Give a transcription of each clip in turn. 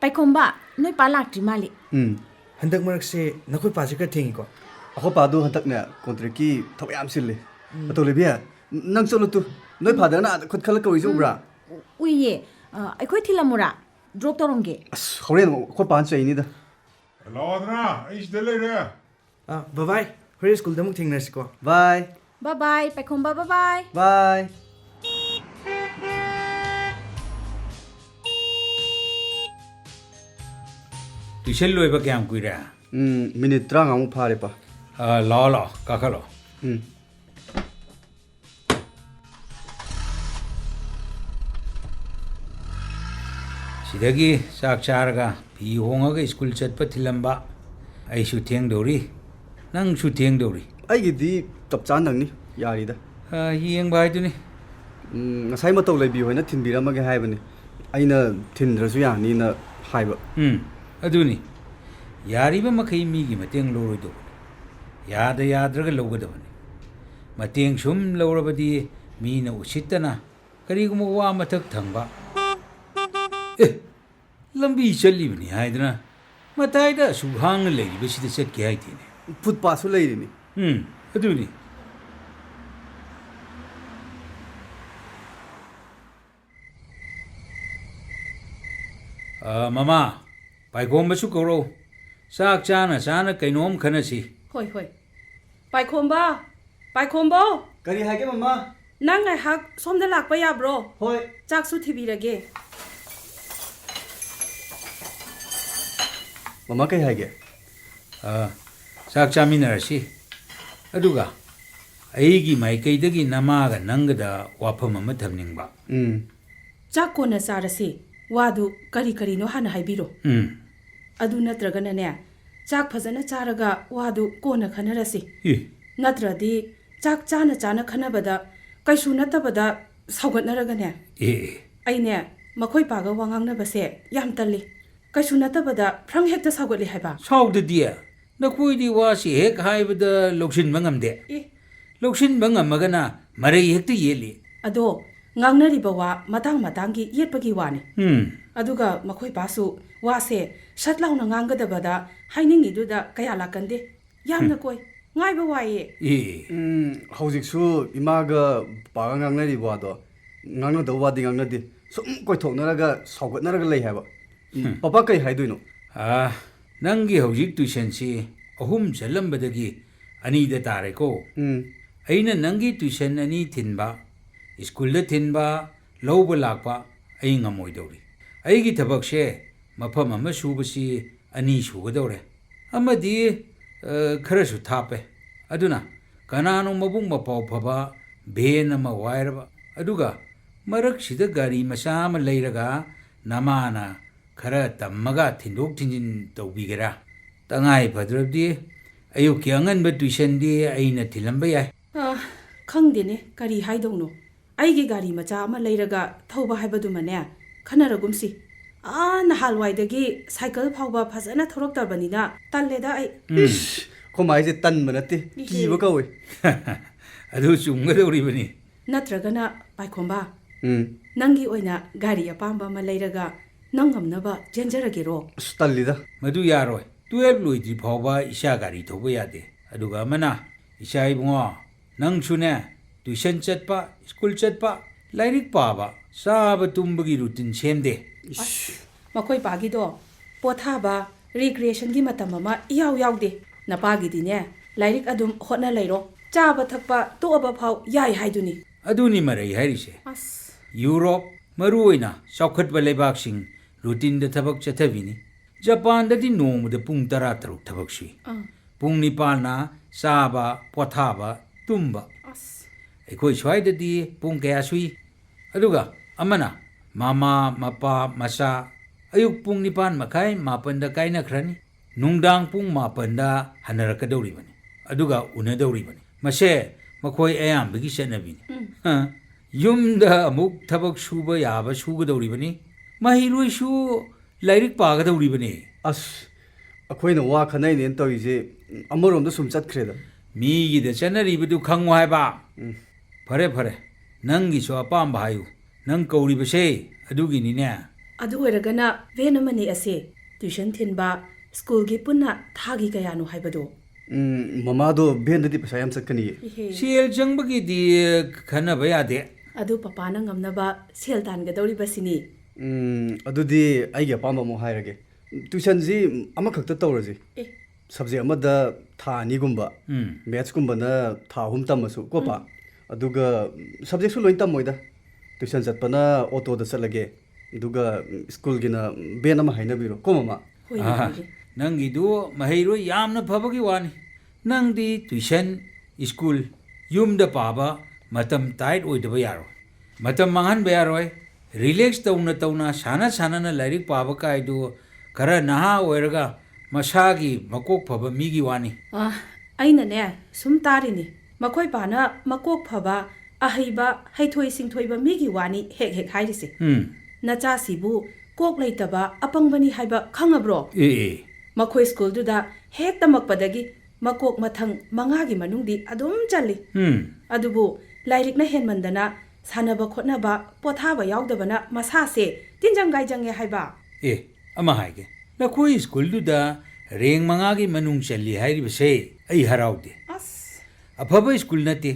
ไปคมบะน้อยปลาหลักจีมาลิฮันดักมรักเซ่นักคุยป่าจะกระทิงก็เขาป่าดูฮันตักเนี่ยคอนทริกี้ทำยามสิเลยประตูเลยเบี้ยนั่งโซลุตุน้อยผ่าเดินน่ะคนขับรถก็วิ่งจูบระอุ้ยเย่ไอ้คุยที่ละมุระดรอปตัวลงเกเขาเรียนคนป่าใจนี่เด้อรอนะไอ้สเตลเลยบ๊ายบายเฮ้ยสกูลเดมุกทิ้งเลยสิก็บายบายไปคมบะบายบายตุเชลลอยปะแกมกุยระมินิตรังอามุพาเรปะล้อกะขะล้อสิดะกีสักชาร์กะพี่ฮงก็สกุลจัดปะทิลัมบะไอชูเทียงดอรีนั่งชูเทียงดอรีไอ้กิดีตับจานดังนี่ยารีดะเฮียงบายตุนี่ใช้มาตัวเลยบิวให้นัดทินบีรามาแกให้บันนี่ไอ้น่ะทินรัสยานี่น่ะให้บะอะดูนี่ยารีบมาเคยมีกี่มาเตียงโลรดูยาดรกโลกดบันมาเตียงชุมโลรบดีมีน่ะอุชิตนะกะรีกมัวมาทักทังบะลำบีเชลลีบนี่ให้ดนะมาตายดะสุบฮางเลยบิชิตเสร็จแก่ทีนี่ฟุตปาสุเลยนี่อะดูนี่มาไปกรมสุกโรสักจานไก่นมขนาดสิเฮ้ยไปคมบ่กะรีให้แกมานั่งไงฮักส้มได้หลักไปยาบรเฮ้ยจากสุทีบีระเกมาแกให้แกสักจามินาสิอะดูกะไอ้กี่ไม่ไกดกินน้ำมากันนั่งกดาวาพมันมาทำนิ่งบ่จากคนน่ะสารสิว่าดูกะรีโนหันให้บิโรอดูนัตรกันเนี่ยจากพะจันจารกะว่าดูโกนขนาดสินัตรดีจากจานขนาดบดาไกชูนัตบดาสาวกันนรกันเนี่ยไอเนี่ยมาค่อยปากวังงังนะบะเสยามตันลิไกชูนัตบดาพรังเฮกจะสาวกันลิให้บ้าสาวเดียนักคุยดีว่าสิเฮกให้บดาลูกชิ้นบังงมเดลูกชิ้นบังงมกันนะมาเรียกที่เยลีอโดงังนาริบว่ามาตั้งกี่เย็ดปะกี่วานี่อดูกะมาค่อยปาสุว่าเสชัดเล่านะงังก็ดบดาให้นิ่งอีดูดากะยาลักกันเดยามนะกวยง่ายบ่ไหวเขาจิกสู้อีมากะปากงังนาริบว่าดองังนะดว่าดิงังนะดิสุกอยถกนะละกะสาวกันนะละกะเลยให้บ่ป้าไกให้ด้วยเนาะนั่งกี่เขาจิกตุเชนซีหุ่มเสลัมบดกี้อันนี้เดตาเรโกไอ้นั่นนั่งกี่ตุเชนอันนี้ทินบ่สกุลเดทินบ่โลบลักบ่ไอ้งามวยดอรีไอ้กี่ทับกเชมาพมามาชูบซีอันนี้ชูก็ดอเรอามาดีคราสุทับเปอดูนะกานานุมาบุ้งมาพอพบ่เบนมาไวร์บ่อดูกะมารักชิดการีมาสามเลยระกะนามานะคราตัมมกะทินดุกทินจินตัวบิกระตั้งไงพัดรบดีอายุกี่งันบัดตุเชนดีไอ้นัดทิลัมไปยัยขังดีเนี่ยการีให้ดงโนไอ้กี่การีมาจ้ามาเลยระกะเท่าบ่ให้บัดดูมันเนี่ยขนาดกุมสิน่าฮัลไว้ดกี้ไซเคิลพาวบ่พัฒนาทรกตอร์บันนี่นะตันเลยได้เขาหมายจะตันมันนะติกี่บ่ก็เว้ยอะดูจุงก็ดูรีบนี่นัตรกันนะไปคมบ่นั่งกี่โอยนะการีปามบ่มาเลยระกะนั่งกำนับเจนเจระกี่โรสตันลีดะมาดูยารอยตัวลุยที่พาวบ่อิชาการีทบยาเดอะดูกะมันนะอิชาอีบังนั่งชุเน่ตุเชนจัดปะสกุลจัดปะไลริกปาบ่ซาบตุมบกีรูตินเชมเดมาค่อยปากีโดปวดท่าบ่รีครีเอชั่นกี่มาทำมายาวดินับปากีดีเนี่ยไลริกอดุมคนนั่นเลยโรจ้าบัทักปะตัวบ่เผาใหญ่ให้ดูนี่อดูนี่มาเรย์ให้ดิเชยุโรปมารู้นะชาวขัดบาเลบักชิงรูตินเดทับกจะทวินีญี่ปุ่นเดที่โนมเดปุ่งตราตรุทับกชีปุ่งนิพานะซาบะปวดท่าบะตุมบะไอ้คุยช่วยเดดีปุ่งแกอาสุยอดูกะอามานะมาป้ามาซาอายุปุ่งนิพานมาใครมาปันดาใครนักครันนุ่งดังปุ่งมาปันดาฮันรักดอริบันอดูกะอุณดอริบันมาเช่มาคุยเอยามบิกิเชนบินยุมดามุกทับกชูบยาบชูกดอริบันมาฮิรุยชูไลริกปากดอริบันคุยนว่าขนาดนี้ตัวอีเจอมรมดุสมจัดเครดมีกี่เดชนรีบดูขังไว้บ้าพระนั่งกิชัวป้ามบายุนั่งเกาหลีไปเช่อดูกินนี่เนี่ย ꯑꯗꯨ ꯑꯣꯏꯔꯒꯅ ꯚꯦꯟ ꯑꯃꯅꯤ ꯑꯁꯦ ꯇ꯭ꯌꯨꯁꯟ ꯊꯤꯟꯕ ꯁ꯭ꯀꯨꯜꯒꯤ ꯄꯨꯟꯅ ꯊꯥꯒꯤ ꯀꯌꯥꯅꯣ ꯍꯥꯏꯕꯗꯣ ꯃꯃꯥꯗꯣ ꯚꯦꯟꯗꯗꯤ ꯄꯩꯁꯥ ꯌꯥꯝ ꯆꯠꯀꯅꯤꯌꯦ ꯁꯦꯜ ꯆꯪꯕꯒꯤꯗꯤ ꯈꯟꯅꯕ ꯌꯥꯗꯦ ꯑꯗꯨ ꯄꯄꯥꯅ ꯉꯝꯅꯕ ꯁꯦꯜ ꯇꯥꯟꯒꯗꯧꯔꯤꯕꯁꯤꯅꯤ ꯑꯗꯨꯗꯤ ꯑꯩꯒꯤ ꯑꯄꯥꯝꯕ ꯑꯃꯨꯛ ꯍꯥꯏꯔꯒꯦ ꯇ꯭ꯌꯨꯁꯟꯁꯤ ꯑꯃꯈꯛꯇ ꯇꯧꯔꯁꯤ ꯁꯕꯖꯦꯛ ꯑꯃꯗ ꯊꯥ 2ꯒꯨꯝꯕ ꯃꯦꯠꯁꯀꯨꯝꯕꯅ ꯊꯥ 3 ꯇꯝꯃꯁꯨ ꯀꯣꯄ ꯑꯗꯨꯒ ꯁꯕꯖꯦꯛꯁꯨ ꯂꯣꯏ ꯇꯝꯃꯣꯏꯗ ꯇ꯭ꯌꯨꯁꯟ ꯆꯠꯄꯅ ꯑꯣꯇꯣꯗ ꯆꯠꯂꯒꯦ ꯑꯗꯨꯒ ꯁ꯭ꯀꯨꯜꯒꯤꯅ ꯚꯦꯟ ꯑꯃ ꯍꯥꯏꯅꯕꯤꯔꯣ ꯀꯣ ꯃꯃꯥ ꯅꯪꯒꯤꯗꯨ ꯃꯍꯩꯔꯣꯏ ꯌꯥꯝꯅ ꯐꯕꯒꯤ ꯋꯥꯅꯤ ꯅꯪꯗꯤ ꯇ꯭ꯌꯨꯁꯟ ꯁ꯭ꯀꯨꯜ ꯌꯨꯝꯗ ꯄꯥꯕ ꯃꯇꯝ ꯇꯥꯏꯠ ꯑꯣꯏꯗꯕ ꯌꯥꯔꯣꯏ ꯃꯇꯝ ꯃꯥꯡꯍꯟꯕ ꯌꯥꯔꯣꯏ ꯔꯤꯂꯦꯛꯁ ꯇꯧꯅ ꯇꯧꯅ ꯁꯥꯟꯅ ꯂꯥꯏꯔꯤꯛ ꯄꯥꯕ ꯀꯥꯏꯗꯨ ꯈꯔ ꯅꯍꯥ ꯑꯣꯏꯔꯒ ꯃꯁꯥꯒꯤ ꯃꯀꯣꯛ ꯐꯕ ꯃꯤꯒꯤ ꯋꯥꯅꯤ ꯑꯩꯅꯅꯦ ꯁꯨꯝ ꯇꯥꯔꯤꯅꯤ ꯃꯈꯣꯏ ꯄꯥꯅ ꯃꯀꯣꯛ ꯐꯕ ꯑꯍꯩꯕ ꯍꯩꯊꯣꯏ ꯁꯤꯡꯊꯣꯏꯕ ꯃꯤꯒꯤ ꯋꯥꯅꯤ ꯍꯦꯛ ꯍꯦꯛ ꯍꯥꯏꯔꯤꯁꯦ ꯅꯆꯥꯁꯤꯕꯨ ꯀꯣꯛ ꯂꯩꯇꯕ ꯑꯄꯪꯕꯅꯤ ꯍꯥꯏꯕ ꯈꯪꯉꯕ꯭ꯔꯣ ꯃꯈꯣꯏ ꯁ꯭ꯀꯨꯜꯗꯨꯗ ꯍꯦꯛ ꯇꯝꯃꯛꯄꯗꯒꯤ ꯃꯀꯣꯛ ꯃꯊꯪ 5ꯒꯤ ꯃꯅꯨꯡꯗꯤ ꯑꯗꯨꯝ ꯆꯜꯂꯤ ꯑꯗꯨꯕꯨ ꯂꯥꯏꯔꯤꯛꯅ ꯍꯦꯟꯃꯟꯗꯅ ꯁꯥꯟꯅꯕ ꯈꯣꯠꯅꯕ ꯄꯣꯊꯥꯕ ꯌꯥꯎꯗꯕꯅ ꯃꯁꯥꯁꯦ ꯇꯤꯟꯖꯪ ꯒꯥꯏꯖꯪꯉꯦ ꯍꯥꯏꯕ ꯑꯃ ꯍꯥꯏꯒꯦ ꯅꯈꯣꯏ ꯁ꯭ꯀꯨꯜꯗꯨꯗ ꯔꯦꯡ 5ꯒꯤ ꯃꯅꯨꯡ ꯆꯜꯂꯤ ꯍꯥꯏꯔꯤꯕꯁꯦ ꯑꯩ ꯍꯔꯥꯎꯗꯦ ꯑꯐꯕ ꯁ꯭ꯀꯨꯜ ꯅꯠꯇꯦ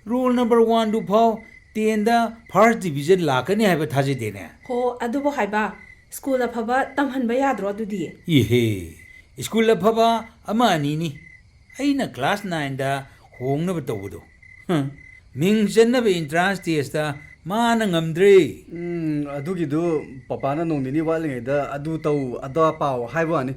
ꯔꯣꯜ ꯅꯝꯕꯔ 1 ꯗꯨ ꯐꯥꯎ 10ꯗ ꯐꯥꯔꯁ ꯗꯤꯕꯤꯖꯟ ꯂꯥꯛꯀꯅꯤ ꯍꯥꯏꯕ ꯊꯥꯖꯗꯦꯅꯦ ꯍꯣ ꯑꯗꯨꯕꯨ ꯍꯥꯏꯕ ꯁ꯭ꯀꯨꯜ ꯑꯐꯕ ꯇꯝꯍꯟꯕ ꯌꯥꯗ꯭ꯔꯣ ꯑꯗꯨꯗꯤ ꯁ꯭ꯀꯨꯜ ꯑꯐꯕ ꯑꯃ ꯑꯅꯤꯅꯤ ꯑꯩꯅ ꯀ꯭ꯂꯥꯁ 9ꯗ ꯍꯣꯡꯅꯕ ꯇꯧꯕꯗꯣ ꯃꯤꯡ ꯆꯟꯅꯕ ꯏꯟꯇ꯭ꯔꯥꯟꯁ ꯇꯦꯁꯇ ꯃꯥꯅ ꯉꯝꯗ꯭ꯔꯦ ꯑꯗꯨꯒꯤꯗꯨ ꯄꯄꯥꯅ ꯅꯣꯡ ꯅꯤꯅꯤ ꯋꯥꯠꯂꯤꯉꯩꯗ ꯑꯗꯨ ꯇꯧ ꯑꯗꯥ ꯄꯥꯎ ꯍꯥꯏꯕ ꯋꯥꯅꯤ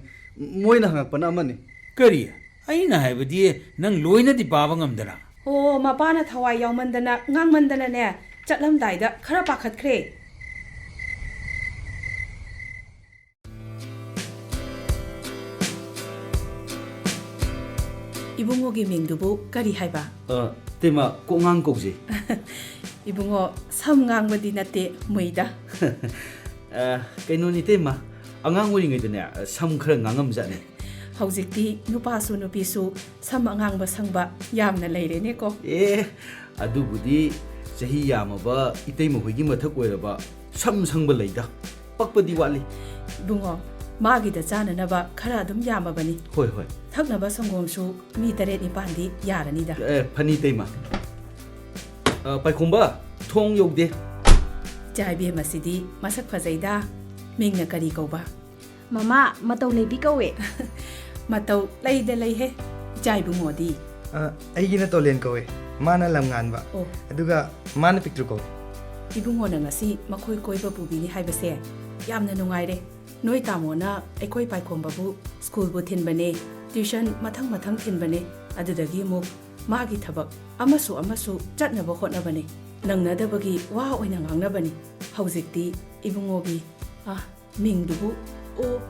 ꯃꯣꯏꯅ ꯍꯪꯉꯛꯄꯅ ꯑꯃꯅꯤ ꯀꯔꯤ ꯑꯩꯅ ꯍꯥꯏꯕꯗꯤ ꯅꯪ ꯂꯣꯏꯅꯗꯤ ꯄꯥꯕ ꯉꯝꯗꯅ ꯍꯣ ꯃꯄꯥꯅ ꯊꯋꯥꯏ ꯌꯥꯎꯃꯟꯗꯅ ꯉꯥꯡꯃꯟꯗꯅꯅꯦ ꯆꯠꯂꯝꯗꯥꯏꯗ ꯈꯔ ꯄꯥꯈꯠꯈ꯭ꯔꯦ 이붕호기 밍두부 까리 하이바. ꯇꯦꯃ ꯀꯣꯛꯉꯥꯡ ꯀꯧꯖꯩ 이붕호 섬ꯉꯥꯡꯕꯗꯤ ꯅꯠꯇꯦ ꯃꯨꯏꯗ. ꯀꯩꯅꯣꯅꯤ ꯇꯦꯝꯃ ꯑꯉꯥꯡ ꯑꯣꯏꯔꯤꯉꯩꯗꯅꯦ ꯁꯝ ꯈꯔ ꯉꯥꯡꯉꯝꯖꯥꯠꯅꯤ ꯍꯧꯖꯤꯛꯇꯤ ꯅꯨꯄꯥꯁꯨ ꯅꯨꯄꯤꯁꯨ ꯁꯝ ꯑꯉꯥꯡꯕ ꯁꯪꯕ ꯌꯥꯝꯅ ꯂꯩꯔꯦꯅꯦꯀꯣ. ꯑꯗꯨꯕꯨꯗꯤ ꯆꯍꯤ ꯌꯥꯝꯃꯕ 이ꯇꯩꯃ ꯍꯣꯏꯒꯤ ꯃꯊꯛ ꯑꯣꯏꯔꯕ ꯁꯝ ꯁꯪꯕ ꯂꯩꯗ ꯄꯛꯄꯗꯤ ꯋꯥꯠꯂꯤ. 이붕호 마기다 짜는나바 khara adum yamabani. ꯍꯣꯏ ꯊꯛꯅꯕ ꯁꯪꯒꯣꯝꯁꯨ ꯃꯤ 7-9ꯗꯤ ꯌꯥꯔꯅꯤꯗ. ꯐꯅꯤ ꯇꯩꯃ ꯄꯥꯏꯈꯣꯝꯕ ꯊꯣꯡ ꯌꯧꯗꯦ. ꯆꯥꯏꯕꯤ ꯃꯁꯤꯗꯤ ꯃꯁꯛ ꯐꯖꯩꯗ. ꯃꯤꯡꯅ ꯀꯔꯤ ꯀꯧꯕ? ꯃꯃꯥ ꯃꯇꯧ ꯂꯩꯕꯤ ꯀꯧꯋꯦ. ꯃꯇꯧ ꯂꯩꯗ ꯂꯩꯍꯦ. ꯆꯥꯏꯕꯨꯡꯉꯣꯗꯤ ꯑꯩꯒꯤꯅ ꯇꯣꯂꯦꯟ ꯀꯧꯋꯦ ꯃꯥꯅ ꯂꯝ ꯉꯥꯟꯕ ꯑꯗꯨꯒ ꯃꯥꯅ ꯄꯤꯛꯇ꯭ꯔꯨ ꯀꯧꯋꯦ. 이붕호는 ngasi makhoi koiba pubini haibase yamna nungaire. Noi tamona aikoi paikhombbu school bu thinbane tuition mathang thinbane adudagi mu magi thabak amasu chatnaba hotnabane nangnadabagi wa oina ngangnabani haujikti ibungogi mingdubu o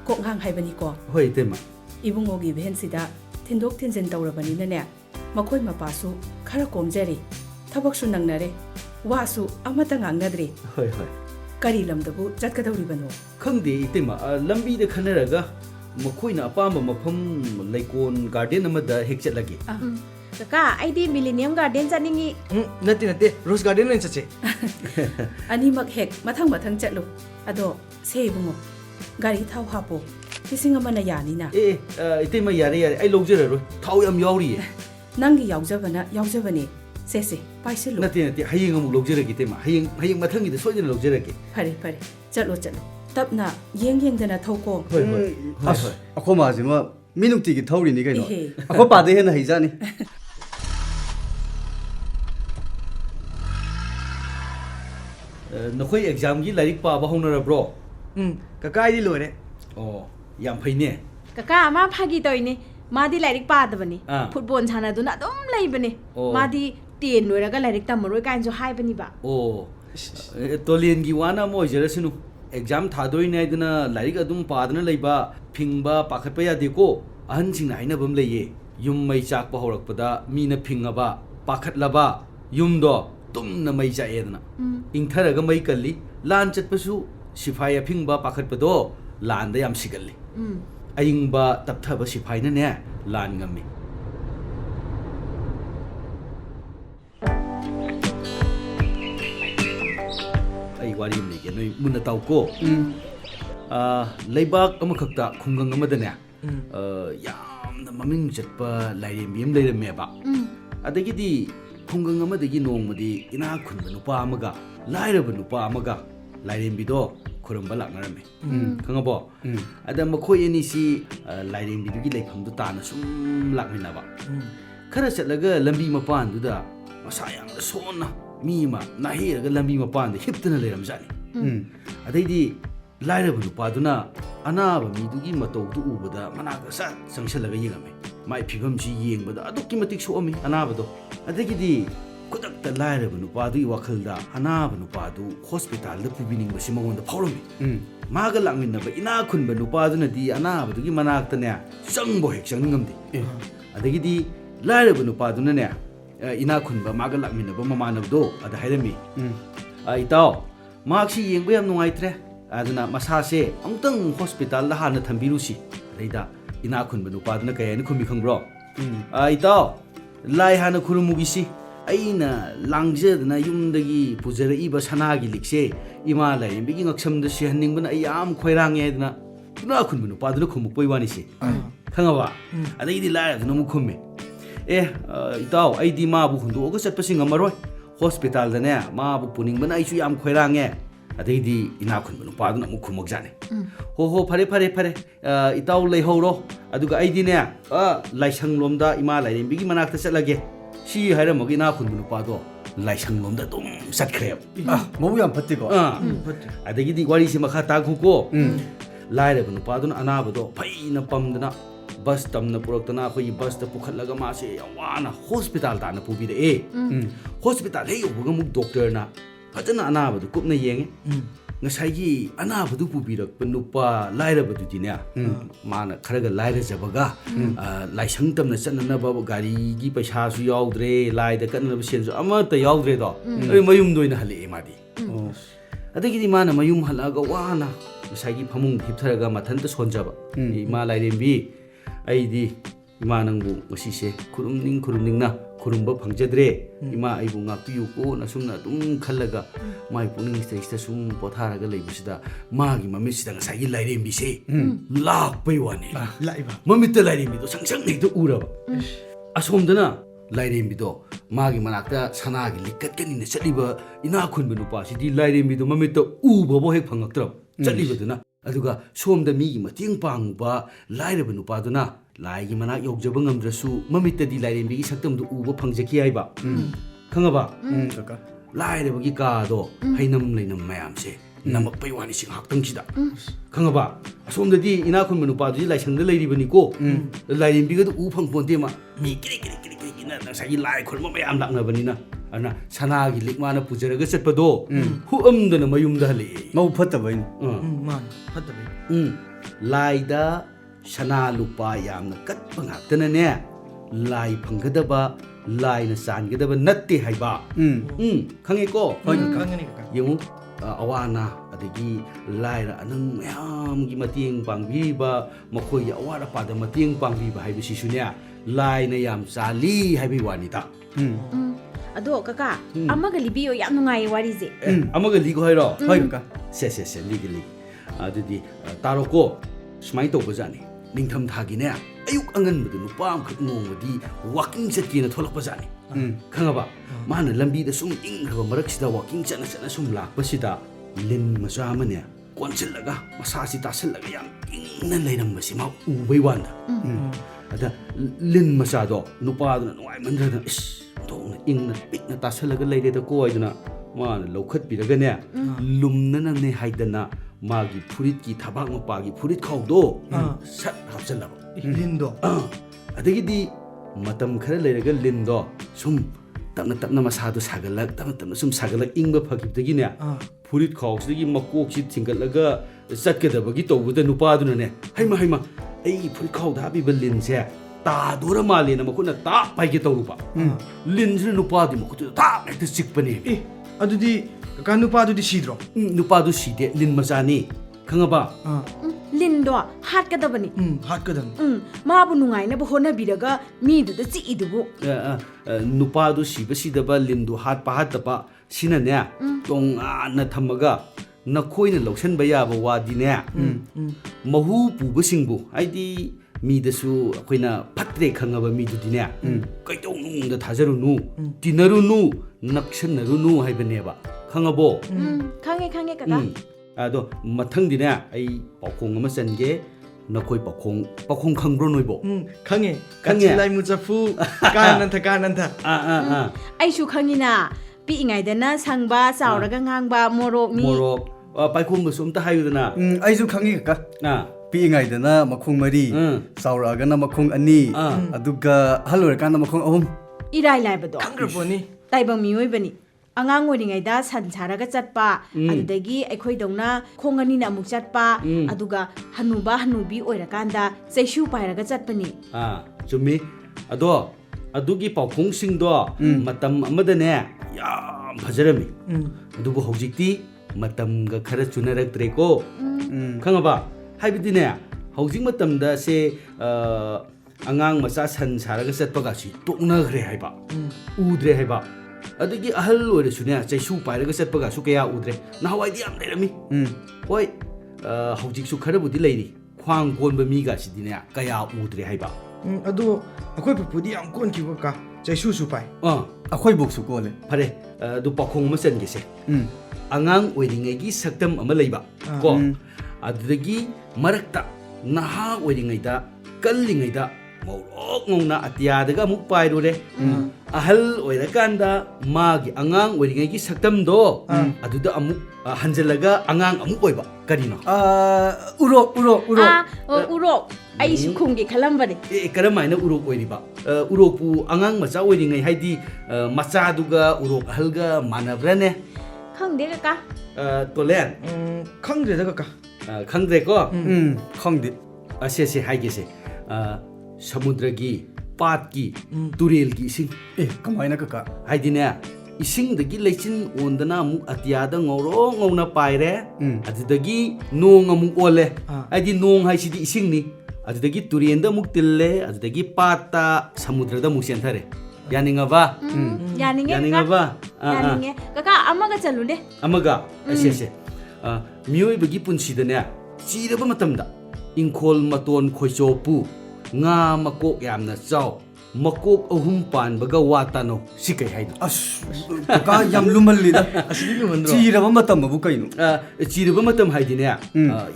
kokhang haibani ko. ꯍꯣꯏ ꯇꯩꯃ ibungogi bhensida thindok thinjin tawrabani nane makhoi mapasu khara komjari thabaksu nangnare wasu amata ngangnadre. ꯍꯣꯏ ꯀꯔꯤ ꯂꯝꯗꯕꯨ ꯆꯠꯀꯗꯧꯔꯤꯕꯅꯣ? ꯈꯪꯗꯦ ꯏꯇꯩꯃ ꯂꯝꯕꯤꯗ ꯈꯟꯅꯔꯒ ꯃꯈꯣꯏꯅ ꯑꯄꯥꯝꯕ ꯃꯐꯝ ꯂꯩꯀꯣꯟ garden ꯑꯃꯗ ꯍꯦꯛ ꯆꯠꯂꯒꯦ. ꯀꯀꯥ ꯑꯩꯗꯤ ꯃꯤꯂꯦꯅꯤꯌꯝ ꯒꯥꯔꯗꯦꯟ ꯆꯠꯅꯤꯡꯉꯤ. ꯅꯠꯇꯦ ꯔꯣꯁ ꯒꯥꯔꯗꯦꯟ ꯑꯣꯏꯅ ꯆꯠꯁꯦ. ꯑꯅꯤꯃꯛ ꯍꯦꯛ ꯃꯊꯪ ꯆꯠꯂꯨ. ꯑꯗꯣ ꯁꯦ ꯏꯕꯨꯡꯉꯣ ꯒꯥꯔꯤ ꯊꯥꯎ ꯍꯥꯞꯄꯣ. 1,000 ꯌꯥꯅꯤꯅ. ꯏꯇꯩꯃ ꯌꯥꯔꯦ ꯑꯩ ꯂꯧꯖꯔꯔꯣꯏ ꯊꯥꯎ ꯌꯥꯝ ꯌꯥꯎꯔꯤꯌꯦ. ꯅꯪꯒꯤ ꯌꯥꯎꯖꯕꯅꯦ. ꯁꯦ ꯄꯥꯏꯁꯤꯜꯂꯨ. ꯅꯠꯇꯦ ꯍꯌꯦꯡ ꯑꯃꯨꯛ ꯂꯧꯖꯔꯒꯦ ꯏꯇꯩꯃ ꯍꯌꯦꯡ ꯃꯊꯪꯒꯤꯗ ꯁꯣꯏꯗꯅ ꯂꯧꯖꯔꯒꯦ. ꯐꯔꯦ ꯆꯠꯂꯣ ꯇꯞꯅ ꯌꯦꯡꯗꯅ ꯊꯧꯀꯣ. ꯍꯣꯏ ꯑꯩꯈꯣꯏ ꯃꯥꯁꯤꯃ ꯃꯤ ꯅꯨꯡꯇꯤꯒꯤ ꯊꯧꯔꯤꯅꯤ ꯀꯩꯅꯣ ꯑꯩꯈꯣꯏ ꯄꯥꯗꯩ ꯍꯦꯟꯅ ꯍꯩꯖꯥꯅꯤ. ꯅꯈꯣꯏ ꯑꯦꯛꯖꯥꯝꯒꯤ ꯂꯥꯏꯔꯤꯛ ꯄꯥꯕ ꯍꯧꯅꯔꯕ꯭ꯔꯣ? ꯀꯀꯥ ꯑꯩꯗꯤ ꯂꯣꯏꯔꯦ. ꯑꯣ ꯌꯥꯝ ꯐꯩꯅꯦ. ꯀꯀꯥ ꯑꯃ ꯐꯥꯒꯤ ꯇꯧꯏꯅꯦ. ꯃꯥꯗꯤ ꯂꯥꯏꯔꯤꯛ ꯄꯥꯗꯕꯅꯤ. ꯐꯨꯠꯕꯣꯜ ꯁꯥꯟꯅꯗꯨꯅ ꯑꯗꯨꯝ ꯂꯩꯕꯅꯦ. ꯃꯥꯗꯤ 10 ꯂꯣꯏꯔꯒ ꯂꯥꯏꯔꯤꯛ ꯇꯝꯃꯔꯣꯏ ꯀꯥꯏꯅꯁꯨ ꯍꯥꯏꯕꯅꯤꯕ. ꯑꯣ ꯇꯣꯂꯦꯟꯒꯤ ꯋꯥꯅ ꯑꯃ ꯑꯣꯏꯖꯔꯁꯅꯨ. ꯑꯦꯛꯖꯥꯝ ꯊꯥꯗꯣꯏꯅꯦ ꯍꯥꯏꯗꯅ ꯂꯥꯏꯔꯤꯛ ꯑꯗꯨꯝ ꯄꯥꯗꯅ ꯂꯩꯕ ꯐꯤꯡꯕ ꯄꯥꯈꯠꯄ ꯌꯥꯗꯦꯀꯣ. ꯑꯍꯟꯁꯤꯡꯅ ꯍꯥꯏꯅꯕ ꯑꯃ ꯂꯩꯌꯦ. ꯌꯨꯝ ꯃꯩ ꯆꯥꯛꯄ ꯍꯧꯔꯛꯄꯗ ꯃꯤꯅ ꯐꯤꯡꯉꯕ ꯄꯥꯈꯠꯂꯕ ꯌꯨꯝꯗꯣ ꯇꯨꯝꯅ ꯃꯩ ꯆꯥꯛꯑꯦꯗꯅ. ꯏꯪꯊꯔꯒ ꯃꯩ ꯀꯜꯂꯤ. ꯂꯥꯟ ꯆꯠꯄꯁꯨ ꯁꯤꯐꯥꯏ ꯑꯐꯤꯡꯕ ꯄꯥꯈꯠꯄꯗꯣ ꯂꯥꯟꯗ ꯌꯥꯝ ꯁꯤꯒꯜꯂꯤ. ꯑꯏꯪꯕ ꯇꯞꯊꯕ ꯁꯤꯐꯥꯏꯅꯅꯦ ꯂꯥꯟ ꯉꯝꯃꯤ. ꯑꯩ wari am lege noi munna taw ko leibak amakakta khungang amadane yamna maming chatpa lairembi am leirame ba adagidi khungang amadagi nongmadi ina khunba nupa amaga lairaba nupa amaga lairembi do khuramba laknarame khangabo ada makhoi ani si lairembi dugi leifam du tana sum lakminaba khara chatlaga lambi mapan duda masa yang sonna mi ma nahiraga lambi mapan de hiptana leiram jani adaidi lairaba nupa duna anaba mi dugi matau du ubada manaka sa sangshalaga yengame mai phibam ji yengbada adukki matik soami anaba do adagidi kudakta lairaba nupa du wakhalda anaba nupa du hospital da pubining basi magonda phawrami maga langminaba ina khunba nupa duna di anaba dugi manakta ne changbo hek changngamdi adagidi lairaba nupa duna ne ina khunba maga langminaba mamanabdo ada hairami itao maksi yengba yam nungaitre aduna masase amtang hospital la hana thambirusi reida ina khunba nupa duna kayani khumi khangbro itao lai hana khurumugisi aina langjedna yumdagi pujara iba sanagi likse ima lairembigi ngaksamda sihanningbana ayam khoirange aduna ina khunba nupa duna khumukpoi wani si khangaba adagidi lai aduna mu khumme itao aidi ma bu hundu oga chatpasing amaroi hospital dane ma bu puningbana aisu yam khoirange adagidi ina khunba nupa duna mu khumuk jani ho fare itao lei horo aduga aidi ne laisang lomda ima lairembigi manakta chatlage si hairamogi ina khunba nupa do laisang lomda dum satkhre mabu yam phatte ko adagidi wari si makha ta khuko lairaba nupa duna anaba do phaina pamdana bus tamna puraktana khoi bus ta pukhatlaga ma se yawana hospital ta na pubire hospital he yoga muk doctor na fajana anaba du kupna yenge ngasai anaba du pubirak panupa lairaba du dinya mana kharaga laira jabaga laisang tamna channa ba gari gi paisa su yaudre laida kanna sen su amata yaudre do mayum doina hale madi adagidi mana mayum halaga wana ngasai phamung hiptharaga mathanta sonjaba ima lairembi aidi ima nangbu ngasise khurumning na khurumba phangjadre ima aibu ngakpiyu ko na sumna dum khallaga mai puning stage sum potharaga leibusida magi mamisida ngasai lairembi se lakpai wani laiba mamita lairembi do sangsang nei do uraba asomdana lairembi do magi manakta sanagi likkat kanina chaliba ina khunba nupa sidi lairembi do mamita uba bo hek phangaktra chaliba duna aduga somda mi gi mating pangba lairaba nupa duna laigi manak yogjaba ngamdrasu mamita di lairembi gi saktam do uba phangjaki aiba khangaba kaka lairaba gi ka do hainam leinam mayam se namak pai wani sing haktang sida khangaba asomda di ina khunba nupa di laisang da leiribani ko lairembi ga do u phang ponte ma mi kiri na sagi lai khulma mayam laknabanina ana sanagi likmana pujaraga chatpado hu amdana mayumda hale mau phatta bain man phatabe laida sana lupa yamna katpa ngaktana ne lai phanggadaba laina sangadaba natte haiba khange ko khangani ka yengu awana adagi laira anang mayam gi mating pangbiba makhoi awara pada mating pangbiba haibisi sunya laina yam sali haibi wanita ado kaka amaga libiyo yam nungai warije amaga ligo hairo hoi kaka se ligo adudi taroko smai to bajani ningtham thagi ne ayuk angan budu nupa am khak ngomadi walking chetkina tholak bajani khangaba mana lambi da sum ing haba marak sida walking chana sum lak basida lin macha amane konchillaga masasi tasilla yam ingna leinam basi ma ubai wanda ada lin macha do nupa duna nuai mandra is tong ingna pikna tasilla leide da koiduna mana lokhat biraga ne lumna ne haidana magi furit ki thabak mapagi furit khawdo sat hapchalaba lindo adagidi matam khara leiraga lindo sum tapna masadu sagalak tapna sum sagalak ingba phagibdagi ne furit khawsdagi makok si thingalaga chatkedabagi tawbuda nupaduna ne haima ai furit khawda habiba linse ta dora male na makuna ta paige tawrupa linjru nupadi makutu ta ekta chikpani adudi kaka nupa adudi sidro nupadu side lin machani khangaba ꯂꯤꯟꯗꯣ ꯍꯥꯠꯀꯗꯕꯅꯤ ꯍꯥꯠꯀꯗꯝ ꯃꯥꯕꯨ ꯅꯨꯡꯉꯥꯏꯅꯕ ꯍꯣꯠꯅꯕꯤꯔꯒ ꯃꯤꯗꯨꯗ ꯆꯤꯛꯏꯗꯨꯕꯨ ꯅꯨꯄꯥꯗꯨ ꯁꯤꯕ ꯁꯤꯗꯕ ꯂꯤꯟꯗꯨ ꯍꯥꯠꯄ ꯍꯥꯠꯇꯕ ꯁꯤꯅꯅꯦ ꯇꯣꯉꯥꯟꯅ ꯊꯝꯃꯒ ꯅꯈꯣꯏꯅ ꯂꯧꯁꯟꯕ ꯌꯥꯕ ꯋꯥꯗꯤꯅꯦ ꯃꯍꯨ ꯄꯨꯕꯁꯤꯡꯕу ꯍꯥꯏꯗꯤ ꯃꯤꯗꯁꯨ ꯑꯩꯈꯣꯏꯅ ꯐꯠꯇ꯭ꯔꯦ ꯈꯪꯉꯕ ꯃꯤꯗꯨꯗꯤꯅꯦ ꯀꯩꯗꯧꯅꯨꯡꯗ ꯊꯥꯖꯔꯨꯅꯨ ꯇꯤꯟꯅꯔꯨꯅꯨ ꯅꯛꯁꯟꯅꯔꯨꯅꯨ ꯍꯥꯏꯕꯅꯦꯕ ꯈꯪꯉꯕꯣ ꯈꯪꯉꯦ ꯈꯪꯉꯦ ꯀꯀꯥ ꯑꯗꯣ ꯃꯊꯪꯗꯤꯅꯦ ꯑꯩ ꯄꯥꯎꯈꯣꯡ ꯑꯃ ꯆꯟꯒꯦ ꯅꯈꯣꯏ ꯄꯥꯎꯈꯣꯡ ꯈꯪꯕ꯭ꯔꯣ ꯅꯣꯏꯕꯣ ꯈꯪꯉꯦ ꯈꯪꯉꯦ ꯀꯥꯆꯤꯂꯥꯏ ꯃꯨꯆꯐꯨ ꯀꯥꯅꯟꯊ ꯑꯩꯁꯨ ꯈꯪꯉꯤꯅ ꯄꯤꯛꯏꯉꯩꯗꯅ ꯁꯪꯕ ꯆꯥꯎꯔꯒ ꯉꯥꯡꯕ ꯃꯣꯔꯣꯛꯅꯤ ꯃꯣꯔꯣꯛ ꯄꯥꯏꯈꯣꯝꯕꯁꯨ ꯑꯝꯇ ꯍꯥꯏꯌꯨꯗꯅ ꯑꯩꯁꯨ ꯈꯪꯉꯤ ꯀꯀꯥ ꯄꯤꯛꯏꯉꯩꯗꯅ ꯃꯈꯣꯡ 4 ꯆꯥꯎꯔꯛꯑꯒꯅ ꯃꯈꯣꯡ 2 ꯑꯗꯨꯒ ꯑꯍꯜ ꯑꯣꯏꯔꯀꯥꯟꯗ ꯃꯈꯣꯡ 3 이라이 라이브도 ꯈꯪꯈ꯭ꯔꯕꯣꯅꯤ 따이방 미오이버니 안강 오링아이다 산 자라가 짰빠 아두다기 에코이동나 콩아니나 아묵 짰빠 아두가 한우바 한우비 오이라간다 세슈 파이라가 짰빠니 ꯆꯨꯝꯃꯤ ꯑꯗꯣ ꯑꯗꯨꯒꯤ ꯄꯥꯎꯈꯣꯡꯁꯤꯡꯗꯣ ꯃꯇꯝ ꯑꯃꯗꯅꯦ ꯌꯥꯝ ꯐꯖꯔꯝꯃꯤ ꯑꯗꯨꯕꯨ ꯍꯧꯖꯤꯛꯇꯤ ꯃꯇꯝꯒ ꯈꯔ ꯆꯨꯅꯔꯛꯇ꯭ꯔꯦꯀꯣ ꯈꯪꯉꯕ ꯍꯥꯏꯕꯗꯤꯅꯦ ꯍꯧꯖꯤꯛ ꯃꯇꯝꯗ ꯁꯦ ꯑꯉꯥꯡ ꯃꯆꯥ ꯁꯟ ꯁꯥꯔꯒ ꯆꯠꯄꯒꯁꯤ ꯇꯣꯛꯅꯈ꯭ꯔꯦ ꯍꯥꯏꯕ ꯎꯗ꯭ꯔꯦ ꯍꯥꯏꯕ ꯑꯗꯒꯤ ꯑꯍꯜ ꯑꯣꯏꯔꯁꯨꯅꯦ ꯆꯩꯁꯨ ꯄꯥꯏꯔꯒ ꯆꯠꯄꯒꯁꯨ ꯀꯌꯥ ꯎꯗ꯭ꯔꯦ ꯅꯍꯥꯟꯋꯥꯏꯗꯤ ꯌꯥꯝ ꯂꯩꯔꯝꯃꯤ ꯍꯣꯏ ꯍꯧꯖꯤꯛꯁꯨ ꯈꯔꯕꯨꯗꯤ ꯂꯩꯔꯤ ꯈ꯭ꯋꯥꯡ ꯀꯣꯟꯕ ꯃꯤꯒꯁꯤꯗꯤꯅꯦ ꯀꯌꯥ ꯎꯗ꯭ꯔꯦ ꯍꯥꯏꯕ ꯑꯗꯣ ꯑꯩꯈꯣꯏ ꯄꯨꯄꯨꯗꯤ ꯌꯥꯝ ꯀꯣꯟꯈꯤꯕ ꯀꯥ ꯆꯩꯁꯨꯁꯨ ꯄꯥꯏ ꯑꯩꯈꯣꯏꯕꯣꯛꯁꯨ ꯀꯣꯜꯂꯦ ꯐꯔꯦ ꯑꯗꯨ ꯄꯥꯎꯈꯣꯡ ꯑꯃ ꯆꯟꯒꯦꯁꯦ ꯑꯉꯥꯡ ꯑꯣꯏꯔꯤꯉꯩꯒꯤ ꯁꯛꯇꯝ ꯑꯃ ꯂꯩꯕ ꯀꯣ ꯑꯗꯨꯗꯒꯤ ꯃꯔꯛꯇ ꯅꯍꯥ ꯑꯣꯏꯔꯤꯉꯩꯗ ꯀꯜꯂꯤꯉꯩꯗ ꯉꯧꯔꯣꯛ ꯉꯧꯅ ꯑꯇꯤꯌꯥꯗꯒ ꯑꯃꯨꯛ ꯄꯥꯏꯔꯨꯔꯦ ꯑꯍꯜ ꯑꯣꯏꯔꯀꯥꯟꯗ ꯃꯥꯒꯤ ꯑꯉꯥꯡ ꯑꯣꯏꯔꯤꯉꯩꯒꯤ ꯁꯛꯇꯝꯗꯣ ꯑꯗꯨꯗ ꯑꯃꯨꯛ ꯍꯟꯖꯜꯂꯒ ꯑꯉꯥꯡ ꯑꯃꯨꯛ ꯑꯣꯏꯕ ꯀꯔꯤꯅꯣ 우럭 우럭 아이슈 콩게 칼람바네 ꯀꯔꯝꯍꯥꯏꯅ ꯎꯔꯣꯛ ꯑꯣꯏꯔꯤꯕ ꯎꯔꯣꯛꯄꯨ ꯑꯉꯥꯡ ꯃꯆꯥ ꯑꯣꯏꯔꯤꯉꯩ ꯍꯥꯏꯗꯤ ꯃꯆꯥꯗꯨꯒ ꯎꯔꯣꯛ ꯑꯍꯜꯒ ꯃꯥꯟꯅꯕ꯭ꯔꯅꯦ ꯈꯪꯗꯦ ꯀꯀꯥ ꯇꯣꯂꯦꯟ ꯈꯪꯗ꯭ꯔꯦꯗ ꯀꯀꯥ ꯈꯪꯗ꯭ꯔꯦꯀꯣ ꯈꯪꯗꯦ ꯑꯁꯦꯁꯦ ꯍꯥꯏꯒꯦꯁꯦ ꯁꯃꯨꯗ꯭ꯔꯒꯤ ꯄꯥꯠꯀꯤ ꯇꯨꯔꯦꯜꯒꯤ ꯏꯁꯤꯡ ꯀꯃꯥꯏꯅ ꯀꯀꯥ ꯍꯥꯏꯗꯤꯅꯦ ꯏꯁꯤꯡꯗꯒꯤ ꯂꯩꯆꯤꯟ ꯑꯣꯟꯗꯅ ꯑꯃꯨꯛ ꯑꯇꯤꯌꯥꯗ ꯉꯧꯔꯣꯛ ꯉꯧꯅ ꯄꯥꯏꯔꯦ ꯑꯗꯨꯗꯒꯤ ꯅꯣꯡ ꯑꯃꯨꯛ ꯑꯣꯜꯂꯦ ꯍꯥꯏꯗꯤ ꯅꯣꯡ ꯍꯥꯏꯁꯤꯗꯤ ꯏꯁꯤꯡꯅꯤ ꯑꯗꯨꯗꯒꯤ ꯇꯨꯔꯦꯟꯗ ꯑꯃꯨꯛ ꯇꯤꯜꯂꯦ ꯑꯗꯨꯗꯒꯤ ꯄꯥꯠꯇ ꯁꯃꯨꯗ꯭ꯔꯗ ꯑꯃꯨꯛ ꯆꯦꯟꯊꯔꯦ 야닝아봐 야닝ꯉꯦ 까까 아마가 짤루네 아마가 아시아시 미오이버기 푼시드네 찌르바 마탐다 잉콜 마톤 코이쇼푸 nga makok yamna chaw makok ahum pan baga watano sikai haino ꯀꯀꯥ ꯌꯥꯝ ꯂꯨꯃꯜꯂꯤꯗ ꯑꯁꯤꯗꯤ ꯂꯨꯃꯟꯗ꯭ꯔꯣ ꯆꯤꯔꯕ ꯃꯇꯝꯕꯨ ꯀꯩꯅꯣ ꯆꯤꯔꯕ ꯃꯇꯝ ꯍꯥꯏꯗꯤꯅꯦ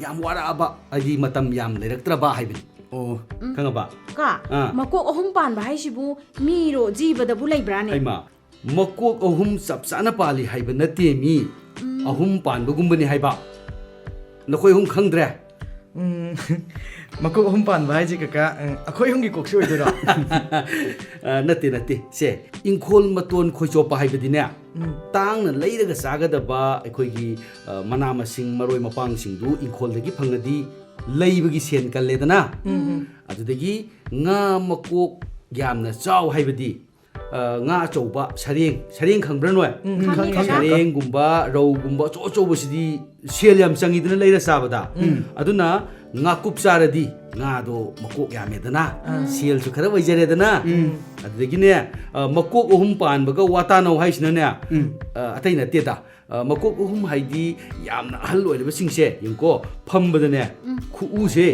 ꯌꯥꯝ ꯋꯥꯔꯛꯑꯕ ꯍꯥꯏꯗꯤ ꯃꯇꯝ ꯌꯥꯝ ꯂꯩꯔꯛꯇ꯭ꯔꯕ ꯍꯥꯏꯕꯅꯤ ꯑꯣ ꯈꯪꯉꯕ ꯀꯥ ꯃꯀꯣꯛ ꯑꯍꯨꯝ ꯄꯥꯟꯕ ꯍꯥꯏꯁꯤꯕꯨ ꯃꯤꯔꯣ ꯖꯤꯕꯗꯕꯨ ꯂꯩꯕ꯭ꯔꯥꯅꯦ ꯑꯩꯃ ꯃꯀꯣꯛ ꯑꯍꯨꯝ ꯆꯞ ꯆꯥꯅ ꯄꯥꯜꯂꯤ ꯍꯥꯏꯕ ꯅꯠꯇꯦ ꯃꯤ ꯑꯍꯨꯝ ꯄꯥꯟꯕꯒꯨꯝꯕꯅꯤ ꯍꯥꯏꯕ ꯅꯈꯣꯏ ꯑꯍꯨꯝ ꯈꯪꯗ꯭ꯔꯦ ꯃꯀꯣꯛ ꯑꯍꯨꯝ ꯄꯥꯟꯕ ꯍꯥꯏꯁꯦ ꯀꯀꯥ ꯑꯩꯈꯣꯏ ꯑꯍꯨꯝꯒꯤ ꯀꯣꯛꯁꯤ ꯑꯣꯏꯗꯣꯏꯔꯣ ꯅꯠꯇꯦ ꯁꯦ ꯏꯪꯈꯣꯜ ꯃꯇꯣꯟ ꯈꯣꯏꯆꯣꯞꯄ ꯍꯥꯏꯕꯗꯤꯅꯦ ꯇꯥꯡꯅ ꯂꯩꯔꯒ ꯆꯥꯒꯗꯕ ꯑꯩꯈꯣꯏꯒꯤ ꯃꯅꯥ ꯃꯁꯤꯡ ꯃꯔꯣꯏ ꯃꯄꯥꯡꯁꯤꯡꯗꯨ ꯏꯪꯈꯣꯜꯗꯒꯤ ꯐꯪꯉꯗꯤ ꯂꯩꯕꯒꯤ ꯁꯦꯟ ꯀꯜꯂꯦꯗꯅ ꯑꯗꯨꯗꯒꯤ ꯉꯥꯃꯀꯣꯛ ꯌꯥꯝꯅ ꯆꯥꯎ ꯍꯥꯏꯕꯗꯤ ꯉꯥ ꯑꯆꯧꯕ ꯁꯔꯦꯡ ꯈꯪꯕ꯭ꯔꯥ ꯅꯣꯏ ꯁꯔꯦꯡꯒꯨꯝꯕ ꯔꯧꯒꯨꯝꯕ ꯑꯆꯧ ꯑꯆꯧꯕꯁꯤꯗꯤ ꯁꯦꯜ ꯌꯥꯝ ꯆꯪꯉꯤꯗꯅ ꯂꯩꯔ ꯆꯥꯕꯗ ꯑꯗꯨꯅ ꯉꯥꯀꯨꯞ ꯆꯥꯔꯗꯤ ꯉꯥꯗꯣ ꯃꯀꯣꯛ ꯌꯥꯝꯃꯦꯗꯅ ꯁꯦꯜꯁꯨ ꯈꯔ ꯑꯣꯏꯖꯔꯦꯗꯅ ꯑꯗꯨꯗꯒꯤꯅꯦ ꯃꯀꯣꯛ ꯑꯍꯨꯝ ꯄꯥꯟꯕꯒ ꯋꯥꯇꯥꯅꯧ ꯍꯥꯏꯁꯤꯅꯅꯦ ꯑꯇꯩ ꯅꯠꯇꯦꯗ ꯃꯀꯣꯛ ꯑꯍꯨꯝ ꯍꯥꯏꯗꯤ ꯌꯥꯝꯅ ꯑꯍꯜ ꯑꯣꯏꯔꯕꯁꯤꯡꯁꯦ ꯌꯦꯡꯀꯣ ꯐꯝꯕꯗꯅꯦ ꯈꯨꯎꯁꯦ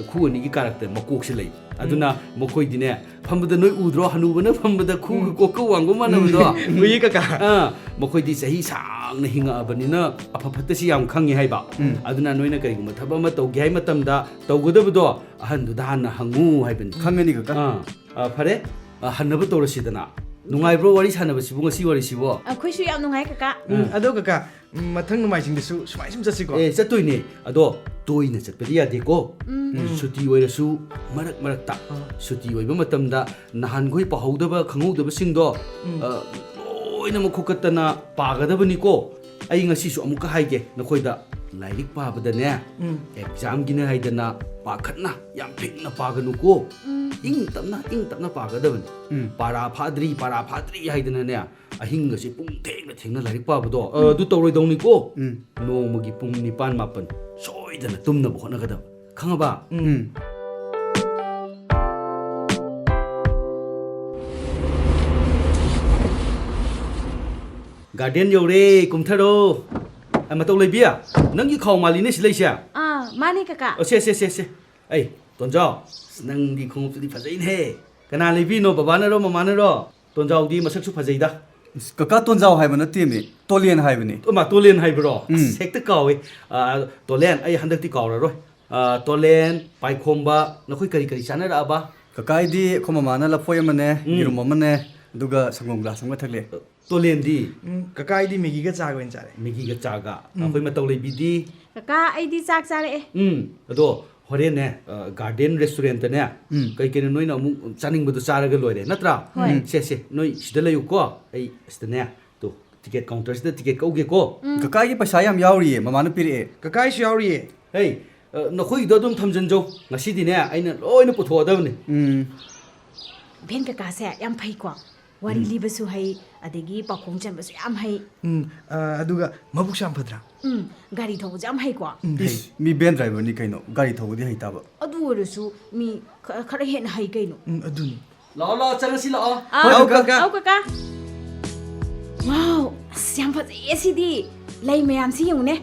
ꯈꯨ ꯑꯅꯤꯒꯤ ꯀꯥꯔꯛꯇ ꯃꯀꯣꯛꯁꯦ ꯂꯩ ꯑꯗꯨꯅ ꯃꯈꯣꯏꯗꯤꯅꯦ ꯐꯝꯕꯗ ꯅꯣꯏ ꯎꯗ꯭ꯔꯣ ꯍꯅꯨꯕꯅ ꯐꯝꯕꯗ ꯈꯨꯒ ꯀꯣꯛꯀ ꯋꯥꯡꯕ ꯃꯥꯟꯅꯕꯗꯣ ꯎꯏ ꯀꯀꯥ ꯃꯈꯣꯏꯗꯤ ꯆꯍꯤ ꯁꯥꯡꯅ ꯍꯤꯡꯉꯛꯑꯕꯅꯤꯅ ꯑꯐ ꯐꯠꯇꯁꯤ ꯌꯥꯝ ꯈꯪꯉꯤ ꯍꯥꯏꯕ ꯑꯗꯨꯅ ꯅꯣꯏꯅ ꯀꯔꯤꯒꯨꯝꯕ ꯊꯕꯛ ꯑꯃ ꯇꯧꯒꯦ ꯍꯥꯏ ꯃꯇꯝꯗ ꯇꯧꯒꯗꯕꯗꯣ ꯑꯍꯟꯗꯨꯗ ꯍꯥꯟꯅ ꯍꯪꯉꯨ ꯍꯥꯏꯕꯅꯤ ꯈꯪꯒꯅꯤ ꯀꯀꯥ ꯐꯔꯦ ꯍꯟꯅꯕ ꯇꯧꯔꯁꯤꯗꯅ ꯅꯨꯡꯉꯥꯏꯕ꯭ꯔꯣ ꯋꯥꯔꯤ ꯁꯥꯟꯅꯕꯁꯤꯕꯨ ꯉꯁꯤ ꯋꯥꯔꯤꯁꯤꯕꯣ ꯑꯩꯈꯣꯏꯁꯨ ꯌꯥꯝ ꯅꯨꯡꯉꯥꯏ ꯀꯀꯥ ꯑꯗꯣ ꯀꯀꯥ ꯃꯊꯪ ꯅꯣꯡꯃꯥꯏꯖꯤꯡꯗꯁꯨ ꯁꯨꯃꯥꯏ ꯁꯨꯝ ꯆꯠꯁꯤꯀꯣ ꯆꯠꯇꯣꯏꯅꯦ ꯑꯗꯣ ꯇꯣꯏꯅ ꯆꯠꯄꯗꯤ ꯌꯥꯗꯦꯀꯣ ꯁꯨꯇꯤ ꯑꯣꯏꯔꯁꯨ ꯃꯔꯛꯇ ꯁꯨꯇꯤ ꯑꯣꯏꯕ ꯃꯇꯝꯗ ꯅꯍꯥꯟꯈꯣꯏ ꯄꯥꯍꯧꯗꯕ ꯈꯪꯍꯧꯗꯕꯁꯤꯡꯗꯣ ꯂꯣꯏꯅꯃꯛ ꯈꯣꯀꯠꯇꯅ ꯄꯥꯒꯗꯕꯅꯤꯀꯣ ꯑꯩ ꯉꯁꯤꯁꯨ ꯑꯃꯨꯛꯀ ꯍꯥꯏꯒꯦ ꯅꯈꯣꯏꯗ ꯂꯥꯏꯔꯤꯛ ꯄꯥꯕꯗꯅꯦ ꯑꯦꯛꯖꯥꯝꯒꯤꯅꯦ ꯍꯥꯏꯗꯅ ꯄꯥꯈꯠꯅ ꯌꯥꯝ ꯐꯤꯡꯅ ꯄꯥꯒꯅꯨꯀꯣ ing tapna pagadaban para phadri haidana ne ahinga si pung thengna larik pabado du tawroi dongni ko nomagi pung nipan mapan soidana tumna bo hona gadab khangaba Garden yore kumtharo ama tau leibia nang gi khaw mali ne silai sia Mani kaka. se ai tonjao nang di khong di phajai ne kana leibi no baba na ro mama na ro tonjao di masak su phajai da Kaka tonjao hai bana ti mi tolian hai bani. to ma tolen hai bro sekta kawe tolen ai handak ti kawra ro tolen pai khomba na khoi kari chana ra ba Kaka di khoma mana la foi mane girum mane duga sangong glass am thakle. tolen di Kakai di Megi ka chaga in chare. migi ga chaga khoi ma tau leibi di Kaka aidi chak chare. ado horen ne garden restaurant ne kai ken noi na mu chaning bu charaga loire natra se noi sida layu ko ai sida ne to ticket counter sida ticket kauge ko Kaka gi paisa yam yauri mama na piri. Kakai su yauri ye. hey no khoi do dum thamjan jo ngasi di ne aina loina putho dabni Ben kaka se yam phai ko. Wari libasu hai adegi pakhong chanbasu yam hai. Aduga mabuk sham phadra. Gari thobu jam hai ko. Mi ben driver ni kaino gari thogudi hai taba. Adu orusu mi khara hen hai kaino. Aduni. la changasi la Au kaka. Au kaka. Wow, yam phajai sidi. Lai mayam si yung ne.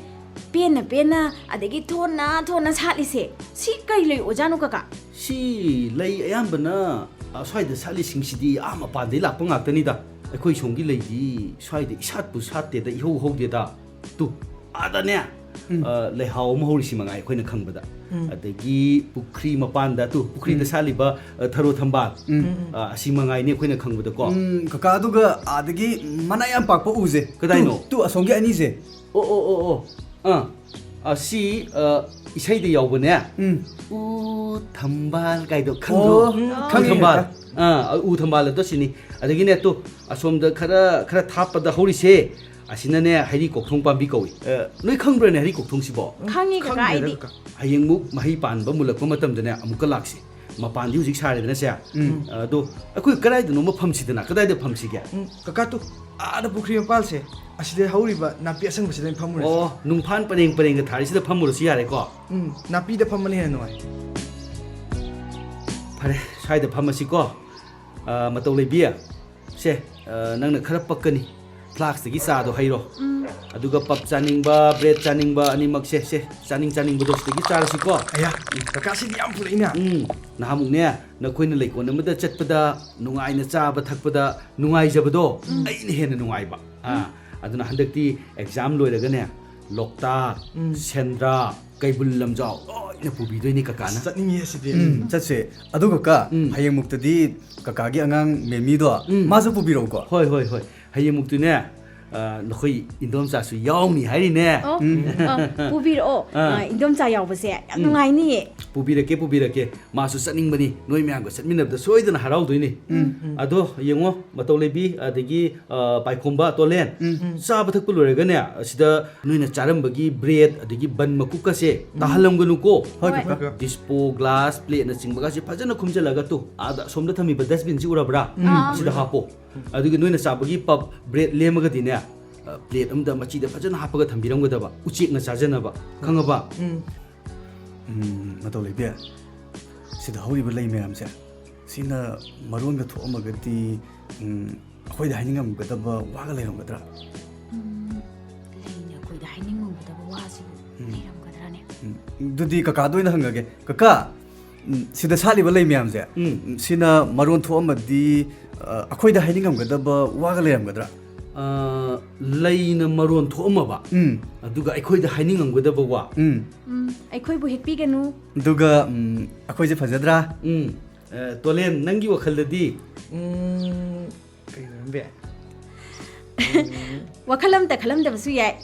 Pena adegi thona chalise. Si kai loi ojanu kaka. si lei ayambana aswai da sali singsi ama pa de lakpa ngak tani da akhoi songi lei di swai de isat pu sat te da iho ho de da tu ada ne lei haw mo hori si mangai khoi na khang bada adagi pukri mapan da tu pukri da sali ba tharo thamba asi mangai ne khoi na khang bada ko Kaka duga adagi mana yam pakpa uze. Kadai no? Tu asongi ani ze. o asi isai de yaw bane u thambal kai do khang do khang thambal u thambal do sini adagi ne to asom da khara thap da hori se asina ne hari kok thong pambi koi noi khang bre ne hari kok thong si bo Khangi kaka aidi. hayeng muk mahi pan ba mulak pa matam da ne amuk laksi ma pan di hujik sare da ne se do akoi karai da no ma pham si da na kadai da pham si ga Kaka tu ada pukri mapal se. Aside hauri ba napi asang basida phamure. oh nung phan paneng ga thari si da pham ru si yare ko Napi da phamani he noi. Pare sai da pham si ko matau lei bia se nang na khara pakkani flax gi sa do hairo aduga pap chaning ba bread chaning ba ani mak se chaning bodos gi char si ko Aya, kaka si di ampul ina. na hamuk ne na khoina lei ko na mada chatpada nungai na cha ba thakpada nungai jabado ai ne hena nungai ba aduna handakti exam loiraga ne lokta sendra kaibul lamjao oi na pubi doi ni kaka na Chatningi he si di. Chatse adu kaka hayeng muktadi kaka gi angang memi do mazu pubiro ko. hoi hayeng muk tu ne nokhoi indom cha su yaw ni hari ne Pubiro indom cha yaw base yam nungai ni. pubirake masu saning bani noi myang go satminab da soidana harau doi ni ado yengo matau lebi adagi paikhomba tolen sa bathak pu lorega ne sida noina charam bagi bread adagi ban makuka se tahalam ganu ko Hoi Hoi. kaka. dispo glass plate na chingbaga se phajana khumjalaga tu ada somda thami ba dustbin si urabra sida hapo adugi noina sabagi pap bread lemaga dine plate amda machi da phajana hapaga thambiram ga ba uchik na chajana ba khangaba Matau lebia. Sida hauri ba lei mayam se. Sina maron ga tho amagati akhoi da hainingam ga da ba waga leiram gadra. Leina koi da haining mo da wasi. Leram kadrane. Dudi kaka doina hangage. Kaka sida sali ba lei mayam se. Sina maron tho amadi akhoi da hainingam ga da ba waga leiram gadra. leina maron thoma ba aduga akhoi da haining anggodaba wa Aikoi bu hekpi ganu. Duga akhoi je phajadra. tolen nangi wakhaladi Kay rambe. Wakalam ta khalam da basu yai.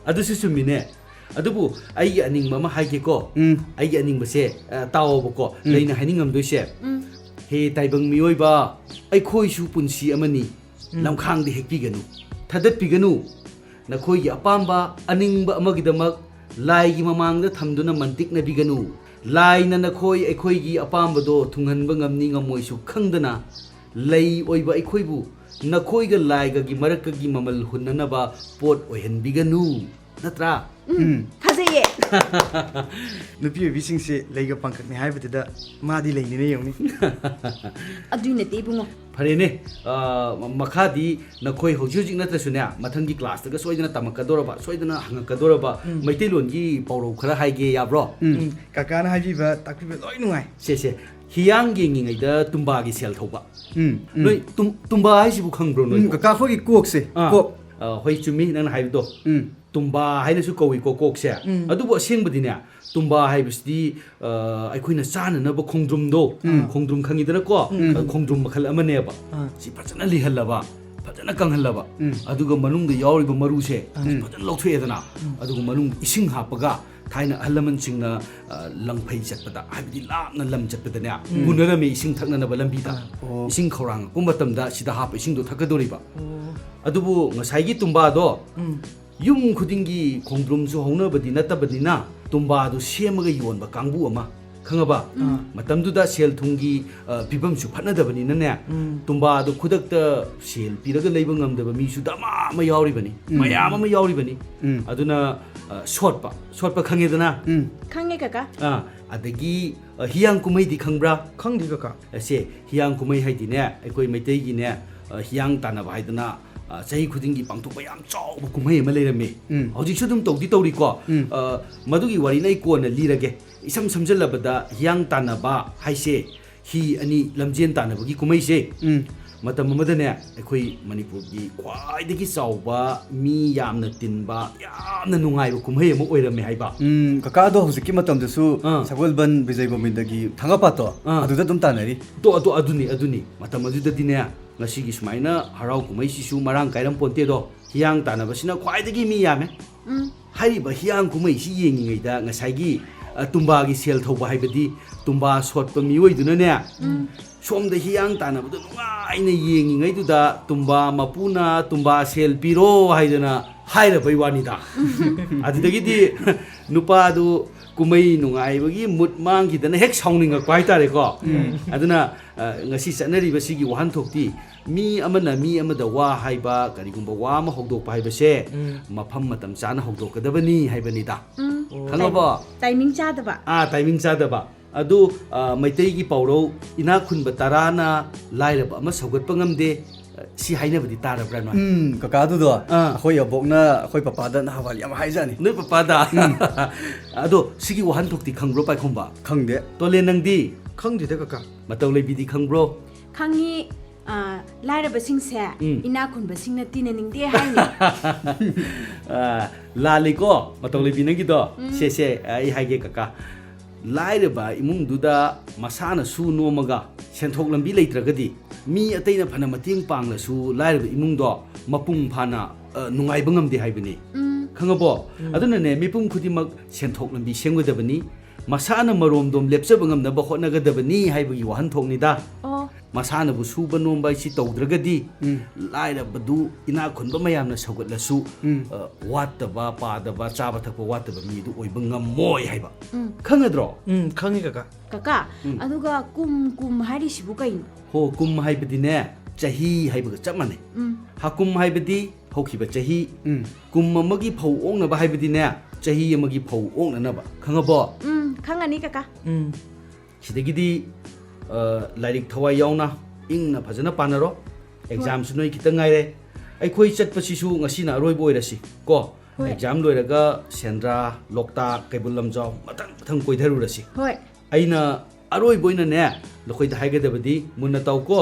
adu si sumine adubu ai aning mama haige ko ai aning base tawo ko leina haining amdoi se he taibang mioi ba ai khoi su punsi amani lamkhang di hekpi ganu thadat pi ganu na khoi ya pamba aning ba amagi damak lai gi mamang da thamduna mantik na bi ganu ꯂꯥꯏꯅ ꯅꯈꯣꯏ ꯑꯩꯈꯣꯏꯒꯤ ꯑꯄꯥꯝꯕꯗꯣ ꯊꯨꯡꯍꯟꯕ ꯉꯝꯅꯤ ꯉꯝꯃꯣꯏꯁꯨ ꯈꯪꯗꯅ ꯂꯩ ꯑꯣꯏꯕ ꯑꯩꯈꯣꯏꯕꯨ ꯅꯈꯣꯏꯒ ꯂꯥꯏꯒꯒꯤ ꯃꯔꯛꯀꯒꯤ ꯃꯃꯜ ꯍꯨꯟꯅꯅꯕ ꯄꯣꯠ ꯑꯣꯏꯍꯟꯕꯤꯒꯅꯨ ꯅꯠꯇ꯭ꯔꯥ ꯐꯖꯩꯌꯦ ꯅꯨꯄꯤ ꯑꯣꯏꯕꯤꯁꯤꯡꯁꯦ ꯂꯩꯒ ꯄꯥꯡꯈꯛꯅꯤ ꯍꯥꯏꯕꯗꯨꯗ ꯃꯥꯗꯤ ꯂꯩꯅꯤꯅ ꯌꯦꯡꯅꯤ ꯑꯗꯨꯏ ꯅꯠꯇꯦ ꯏꯕꯨꯡꯉꯣ ꯐꯔꯦꯅꯦ ꯃꯈꯥꯗꯤ ꯅꯈꯣꯏ ꯍꯧꯖꯤꯛ ꯍꯧꯖꯤꯛ ꯅꯠꯇ꯭ꯔꯁꯨꯅꯦ ꯃꯊꯪꯒꯤ ꯀ꯭ꯂꯥꯁꯇꯒ ꯁꯣꯏꯗꯅ ꯇꯝꯃꯛꯀꯗꯣꯔꯕ ꯁꯣꯏꯗꯅ ꯍꯪꯉꯛꯀꯗꯣꯔꯕ ꯃꯩꯇꯩꯂꯣꯟꯒꯤ ꯄꯥꯎꯔꯧ ꯈꯔ ꯍꯥꯏꯒꯦ ꯌꯥꯕ꯭ꯔꯣ ꯀꯀꯥꯅ ꯍꯥꯏꯕꯤꯕ ꯇꯥꯛꯄꯤꯕ ꯂꯣꯏ ꯅꯨꯡꯉꯥꯏ ꯁꯦ ꯍꯤꯌꯥꯡ ꯌꯦꯡꯉꯤꯉꯩꯗ ꯇꯨꯝꯕꯥꯒꯤ ꯁꯦꯜ ꯊꯧꯕ ꯅꯣꯏ ꯇꯨꯝꯕꯥ ꯍꯥꯏꯁꯤꯕꯨ ꯈꯪꯕ꯭ꯔꯣ ꯅꯣꯏ ꯀꯀꯥ ꯑꯩꯈꯣꯏꯒꯤ ꯀꯣꯛꯁꯦ ꯀꯣꯛ ꯍꯣꯏ ꯆꯨꯝꯃꯤ ꯅꯪꯅ ꯍꯥꯏꯕꯗꯣ ꯇꯨꯝꯕꯥ ꯍꯥꯏꯅꯁꯨ ꯀꯧꯏꯀꯣ ꯀꯣꯛꯁꯦ ꯑꯗꯨꯕꯨ ꯑꯁꯦꯡꯕꯗꯤꯅꯦ ꯇꯨꯝꯕꯥ ꯍꯥꯏꯕꯁꯤꯗꯤ ꯑꯩꯈꯣꯏꯅ ꯆꯥꯅꯅꯕ ꯈꯣꯡꯗ꯭ꯔꯨꯝꯗꯣ ꯈꯣꯡꯗ꯭ꯔꯨꯝ ꯈꯪꯉꯤꯗꯅꯀꯣ ꯈꯣꯡꯗ꯭ꯔꯨꯝ ꯃꯈꯜ ꯑꯃꯅꯦꯕ ꯁꯤ ꯐꯖꯅ ꯂꯤꯍꯜꯂꯕ ꯐꯖꯅ ꯀꯪꯍꯜꯂꯕ ꯑꯗꯨꯒ ꯃꯅꯨꯡꯗ ꯌꯥꯎꯔꯤꯕ ꯃꯔꯨꯁꯦ ꯐꯖꯅ ꯂꯧꯊꯣꯛꯑꯦꯗꯅ ꯑꯗꯨꯒ ꯃꯅꯨꯡꯗ ꯏꯁꯤꯡ ꯍꯥꯞꯄꯒ ꯊꯥꯏꯅ ꯑꯍꯜ ꯂꯃꯟꯁꯤꯡꯅ ꯂꯪꯐꯩ ꯆꯠꯄꯗ ꯍꯥꯏꯕꯗꯤ ꯂꯥꯞꯅ ꯂꯝ ꯆꯠꯄꯗꯅꯦ ꯄꯨꯅꯔꯝꯃꯤ ꯏꯁꯤꯡ ꯊꯛꯅꯅꯕ ꯂꯝꯕꯤꯗ ꯏꯁꯤꯡ ꯈꯧꯔꯥꯡꯉꯛꯄ ꯃꯇꯝꯗ ꯁꯤꯗ ꯍꯥꯞꯄ ꯏꯁꯤꯡꯗꯣ ꯊꯛꯀꯗꯣꯔꯤꯕ ꯑꯗꯨꯕꯨ ꯉꯁꯥꯏꯒꯤ ꯇꯨꯝꯕꯥꯗꯣ ꯌꯨꯝ ꯈꯨꯗꯤꯡꯒꯤ ꯈꯣꯡꯗ꯭ꯔꯨꯝꯁꯨ ꯍꯧꯅꯕꯗꯤ ꯅꯠꯇꯕꯅꯤ나 ꯇꯨꯝꯕꯥꯗꯨ ꯁꯦꯝꯃꯒ ꯌꯣꯟꯕ ꯀꯥꯡꯕꯨ ꯑꯃ ꯈꯪꯉꯕ ꯃꯇꯝꯗꯨꯗ ꯁꯦꯜ ꯊꯨꯝꯒꯤ ꯐꯤꯕꯝꯁꯨ ꯐꯠꯅꯗꯕꯅꯤꯅꯅꯦ ꯇꯨꯝꯕꯥꯗꯨ ꯈꯨꯗꯛꯇ ꯁꯦꯜ ꯄꯤꯔꯒ ꯂꯩꯕ ꯉꯝꯗꯕ ꯃꯤꯁꯨ ꯗꯃꯥ ꯑꯃ ꯌꯥꯎꯔꯤꯕꯅꯤ ꯃꯌꯥꯝ ꯑꯃ ꯌꯥꯎꯔꯤꯕꯅꯤ ꯑꯗꯨꯅ ꯁꯣꯠꯄ ꯈꯪꯉꯦꯗꯅ ꯈꯪꯉꯦ ꯀꯀꯥ ꯑꯗꯒꯤ ꯍꯤꯌꯥꯡ ꯀꯨꯝꯍꯩꯗꯤ ꯈꯪꯕ꯭ꯔꯥ ꯈꯪꯗꯦ ꯀꯀꯥ ꯁꯦ ꯍꯤꯌꯥꯡ ꯀꯨꯝꯍꯩ ꯍꯥꯏꯗꯤꯅꯦ ꯑꯩꯈꯣꯏ ꯃꯩꯇꯩꯒꯤꯅꯦ ꯍꯤꯌꯥꯡ ꯇꯥꯟꯅꯕ ꯍꯥꯏꯗꯅ ꯆꯍꯤ ꯈꯨꯗꯤꯡꯒꯤ ꯄꯥꯡꯊꯣꯛꯄ ꯌꯥꯝ ꯆꯥꯎꯕ ꯀꯨꯝꯍꯩ ꯑꯃ ꯂꯩꯔꯝꯃꯦ ꯍꯧꯖꯤꯛꯁꯨ ꯑꯗꯨꯝ ꯇꯧꯔꯤꯀꯣ ꯃꯗꯨꯒꯤ ꯋꯥꯔꯤꯅ ꯑꯩ ꯀꯣꯟꯅ ꯂꯤꯔꯒꯦ ꯏꯁꯝ ꯁꯝꯖꯜꯂꯕꯗ ꯍꯤꯌꯥꯡ ꯇꯥꯟꯅꯕ ꯍꯥꯏꯁꯦ ꯍꯤ ꯑꯅꯤ ꯂꯝꯖꯦꯟ ꯇꯥꯟꯅꯕꯒꯤ ꯀꯨꯝꯍꯩꯁꯦ ꯃꯇꯝ ꯑꯃꯗꯅꯦ ꯑꯩꯈꯣꯏ ꯃꯅꯤꯄꯨꯔꯒꯤ ꯈ꯭ꯋꯥꯏꯗꯒꯤ ꯆꯥꯎꯕ ꯃꯤ ꯌꯥꯝꯅ ꯇꯤꯟꯕ ꯌꯥꯝꯅ ꯅꯨꯡꯉꯥꯏꯕ ꯀꯨꯝꯍꯩ ꯑꯃ ꯑꯣꯏꯔꯝꯃꯦ ꯍꯥꯏꯕ ꯀꯀꯥꯗꯣ ꯍꯧꯖꯤꯛꯀꯤ ꯃꯇꯝꯗꯁꯨ ꯁꯒꯣꯜꯕꯟ ꯕꯤꯖय ꯒꯣꯕꯤꯟꯗꯒꯤ ꯊꯥꯡꯒꯄꯥꯠꯇꯣ ꯑꯗꯨꯗ ꯑꯗꯨꯝ ꯇꯥꯟꯅꯔꯤ ꯑꯗꯨꯅꯤ ꯃꯇꯝ ꯑꯗꯨꯗꯗꯤꯅꯦ ꯉꯁꯤꯒꯤ ꯁꯨꯃꯥꯏꯅ ꯍꯔꯥꯎ ꯀꯨꯝꯍꯩꯁꯤꯁꯨ ꯃꯔꯥꯡ ꯀꯥꯏꯔꯝꯄꯣꯟꯇꯦꯗꯣ ꯍꯤꯌꯥꯡ ꯇꯥꯟꯅꯕꯁꯤꯅ ꯈ꯭ꯋꯥꯏꯗꯒꯤ ꯃꯤ ꯌꯥꯝꯃꯦ ꯍꯥꯏꯔꯤꯕ ꯍꯤꯌꯥꯡ ꯀꯨꯝꯍꯩꯁꯤ ꯌꯦꯡꯉꯤꯉꯩꯗ ꯉꯁꯥꯏꯒꯤ ꯇꯨꯝꯕꯥꯒꯤ ꯁꯦल ꯊꯧꯕ ꯍꯥꯏꯕꯗꯤ ꯇꯨꯝꯕꯥ ꯁꯣꯠꯄ ꯃꯤꯑꯣꯏꯗꯨꯅꯅꯦ ꯁꯣꯝꯗ ꯍꯤꯌꯥꯡ ꯇꯥꯟꯅꯕꯗꯣ ꯅꯨꯡꯉꯥꯏꯅ ꯌꯦꯡꯉꯤꯉꯩꯗꯨꯗ ꯇꯨꯝꯕꯥ ꯃꯄꯨꯅ ꯇꯨꯝꯕꯥ ꯁꯦꯜ ꯄꯤꯔꯣ ꯍꯥꯏꯗꯅ ꯍꯥꯏꯔꯕꯩ ꯋꯥꯅꯤꯗ ꯑꯗꯨꯗꯒꯤꯗꯤ ꯅꯨꯄꯥꯗꯨ ꯀꯨꯝꯍꯩ ꯅꯨꯡꯉꯥꯏꯕꯒꯤ ꯃꯨꯠ ꯃꯥꯡꯈꯤꯗꯅ ꯍꯦꯛ ꯁꯥꯎꯅꯤꯡꯉꯛꯄ ꯍꯥꯏꯇꯥꯔꯦꯀꯣ ꯑꯗꯨꯅ ꯉꯁꯤ ꯆꯠꯅꯔꯤꯕꯁꯤꯒꯤ ꯋꯥꯍꯟꯊꯣꯛꯇꯤ ꯃꯤ ꯑꯃꯅ ꯃꯤ ꯑꯃꯗ ꯋꯥ ꯍꯥꯏꯕ ꯀꯔꯤꯒꯨꯝꯕ ꯋꯥ ꯑꯃ ꯍꯧꯗꯣꯛꯄ ꯍꯥꯏꯕꯁꯦ ꯃꯐꯝ ꯃꯇꯝ ꯆꯥꯅ ꯍꯧꯗꯣꯛꯀꯗꯕꯅꯤ ꯍꯥꯏꯕꯅꯤꯗ ꯈꯪꯉꯕꯣ ꯇꯥꯏꯃꯤꯡ ꯆꯥꯗꯕ ꯇꯥꯏꯃꯤꯡ ꯆꯥꯗꯕ ꯑꯗꯨ ꯃꯩꯇꯩꯒꯤ ꯄꯥꯎꯔꯧ ꯏꯅꯥꯛ ꯈꯨꯟꯕ ꯇꯔꯥꯅ ꯂꯥꯏꯔꯕ ꯑꯃ ꯁꯧꯒꯠꯄ ꯉꯝꯗꯦ ꯁꯤ ꯍꯥꯏꯅꯕꯗꯤ ꯇꯥꯔꯕ꯭ꯔꯥ ꯅꯣꯏ ꯀꯀꯥꯗꯨꯗꯣ ꯑꯩꯈꯣꯏ ꯑꯕꯣꯛꯅ ꯑꯩꯈꯣꯏ ꯄꯄꯥꯗ ꯅꯍꯥꯟꯋꯥꯏ ꯌꯥꯝ ꯍꯥꯏꯖꯥꯅꯤ ꯅꯣꯏ ꯄꯄꯥꯗ ꯑꯗꯣ ꯁꯤꯒꯤ ꯋꯥꯍꯟꯊꯣꯛꯇꯤ ꯈꯪꯕ꯭ꯔꯣ ꯄꯥꯏꯈꯣꯝꯕ ꯈꯪꯗꯦ ꯇꯣꯂꯦꯟ ꯅꯪꯗꯤ ꯈꯪꯗꯦꯗ ꯀꯀꯥ ꯃꯇꯧ ꯂꯩꯕꯤꯗꯤ ꯈꯪꯕ꯭ꯔꯣ ꯈꯪꯉꯤ ꯂꯥꯏꯔꯕꯁꯤꯡꯁꯦ ꯏꯅꯥꯛ ꯈꯨꯟꯕꯁꯤꯡꯅ ꯇꯤꯟꯅꯅꯤꯡꯗꯦ ꯍꯥꯏꯅꯤ ꯂꯥꯜꯂꯤꯀꯣ ꯃꯇꯧ ꯂꯩꯕꯤ ꯅꯪꯒꯤꯗꯣ ꯁꯦ ꯑꯩ ꯍꯥꯏꯒꯦ ꯀꯀꯥ ꯂꯥꯏꯔꯕ ꯏꯃꯨꯡꯗꯨꯗ ꯃꯁꯥꯅ ꯁꯨ ꯅꯣꯝꯃꯒ ꯁꯦꯟꯊꯣꯛ ꯂꯝꯕꯤ ꯂꯩꯇ꯭ꯔꯒꯗꯤ ꯃꯤ ꯑꯇꯩꯅ ꯐꯅ ꯃꯇꯦꯡ ꯄꯥꯡꯂꯁꯨ ꯂꯥꯏꯔꯕ ꯏꯃꯨꯡꯗꯣ ꯃꯄꯨꯡ ꯐꯥꯅ ꯅꯨꯡꯉꯥꯏꯕ ꯉꯝꯗꯦ ꯍꯥꯏꯕꯅꯤ ꯈꯪꯉꯕꯣ ꯑꯗꯨꯅꯅꯦ ꯃꯤꯄꯨꯝ ꯈꯨꯗꯤꯡꯃꯛ ꯁꯦꯟꯊꯣꯛ ꯂꯝꯕꯤ ꯁꯦꯝꯒꯗꯕꯅꯤ ꯃꯁꯥꯅ ꯃꯔꯣꯝꯗꯣꯝ ꯂꯦꯞꯆꯕ ꯉꯝꯅꯕ ꯍꯣꯠꯅꯒꯗꯕꯅꯤ ꯍꯥꯏꯕꯒꯤ ꯋꯥꯍꯟꯊꯣꯛꯅꯤꯗ ꯃꯁꯥꯅꯕꯨ ꯁꯨꯕ ꯅꯣꯝꯕ ꯍꯥꯏꯁꯤ ꯇꯧꯗ꯭ꯔꯒꯗꯤ ꯂꯥꯏꯔꯕꯗꯨ ꯏꯅꯥꯛ ꯈꯨꯟꯕ ꯃꯌꯥꯝꯅ ꯁꯧꯒꯠꯂꯁꯨ ꯋꯥꯠꯇꯕ ꯄꯥꯗꯕ ꯆꯥꯕ ꯊꯛꯄ ꯋꯥꯠꯇꯕ ꯃꯤꯗꯨ ꯑꯣꯏꯕ ꯉꯝꯃꯣꯏ ꯍꯥꯏꯕ ꯈꯪꯒꯗ꯭ꯔꯣ ꯈꯪꯉꯤ ꯀꯀꯥ ꯀꯀꯥ ꯑꯗꯨꯒ ꯀꯨꯝ ꯍꯥꯏꯔꯤꯁꯤꯕꯨ ꯀꯩꯅꯣ ꯍꯣ ꯀꯨꯝ ꯍꯥꯏꯕꯗꯤꯅꯦ ꯆꯍꯤ ꯍꯥꯏꯕꯒ ꯆꯞ ꯃꯥꯟꯅꯩ ꯍꯥꯀꯨꯝ ꯍꯥꯏꯕꯗꯤ ꯍꯧꯈꯤꯕ ꯆꯍꯤ ꯀꯨꯝ ꯑꯃꯒꯤ ꯐꯧ ꯑꯣꯛꯅꯕ ꯍꯥꯏꯕꯗꯤꯅꯦ ꯆꯍꯤ ꯑꯃꯒꯤ ꯐꯧ ꯑꯣꯛꯅꯅꯕ ꯈꯪꯉꯕോ ꯈꯪꯉꯅꯤ ꯀꯀꯥ ꯁꯤꯗꯒꯤꯗꯤ ꯂꯥꯏꯔꯤꯛ ꯊꯋꯥꯏ ꯌꯥꯎꯅ ꯏꯪꯅ ꯐꯖꯅ ꯄꯥꯅꯔꯣ ꯑꯦꯛꯖꯥꯝꯁꯨ ꯅꯣꯏ ꯈꯤꯇꯪ ꯉꯥꯏꯔꯦ ꯑꯩꯈꯣꯏ ꯆꯠꯄꯁꯤꯁꯨ ꯉꯁꯤꯅ ꯑꯔꯣꯏꯕ ꯑꯣꯏꯔꯁꯤ ꯀꯣ ꯑꯦꯛꯖꯥꯝ ꯂꯣꯏꯔꯒ ꯁꯦꯟꯗ꯭ꯔꯥ ꯂꯣꯛꯇꯥꯛ ꯀꯩꯕꯨꯜ ꯂꯝꯖꯥꯎ ꯃꯊꯪ ꯀꯣꯏꯊꯔꯨꯔꯁꯤ ꯍꯣꯏ ꯑꯩꯅ ꯑꯔꯣꯏꯕ ꯑꯣꯏꯅꯅꯦ ꯅꯈꯣꯏꯗ ꯍꯥꯏꯒꯗꯕꯗꯤ ꯃꯨꯟꯅ ꯇꯧꯀꯣ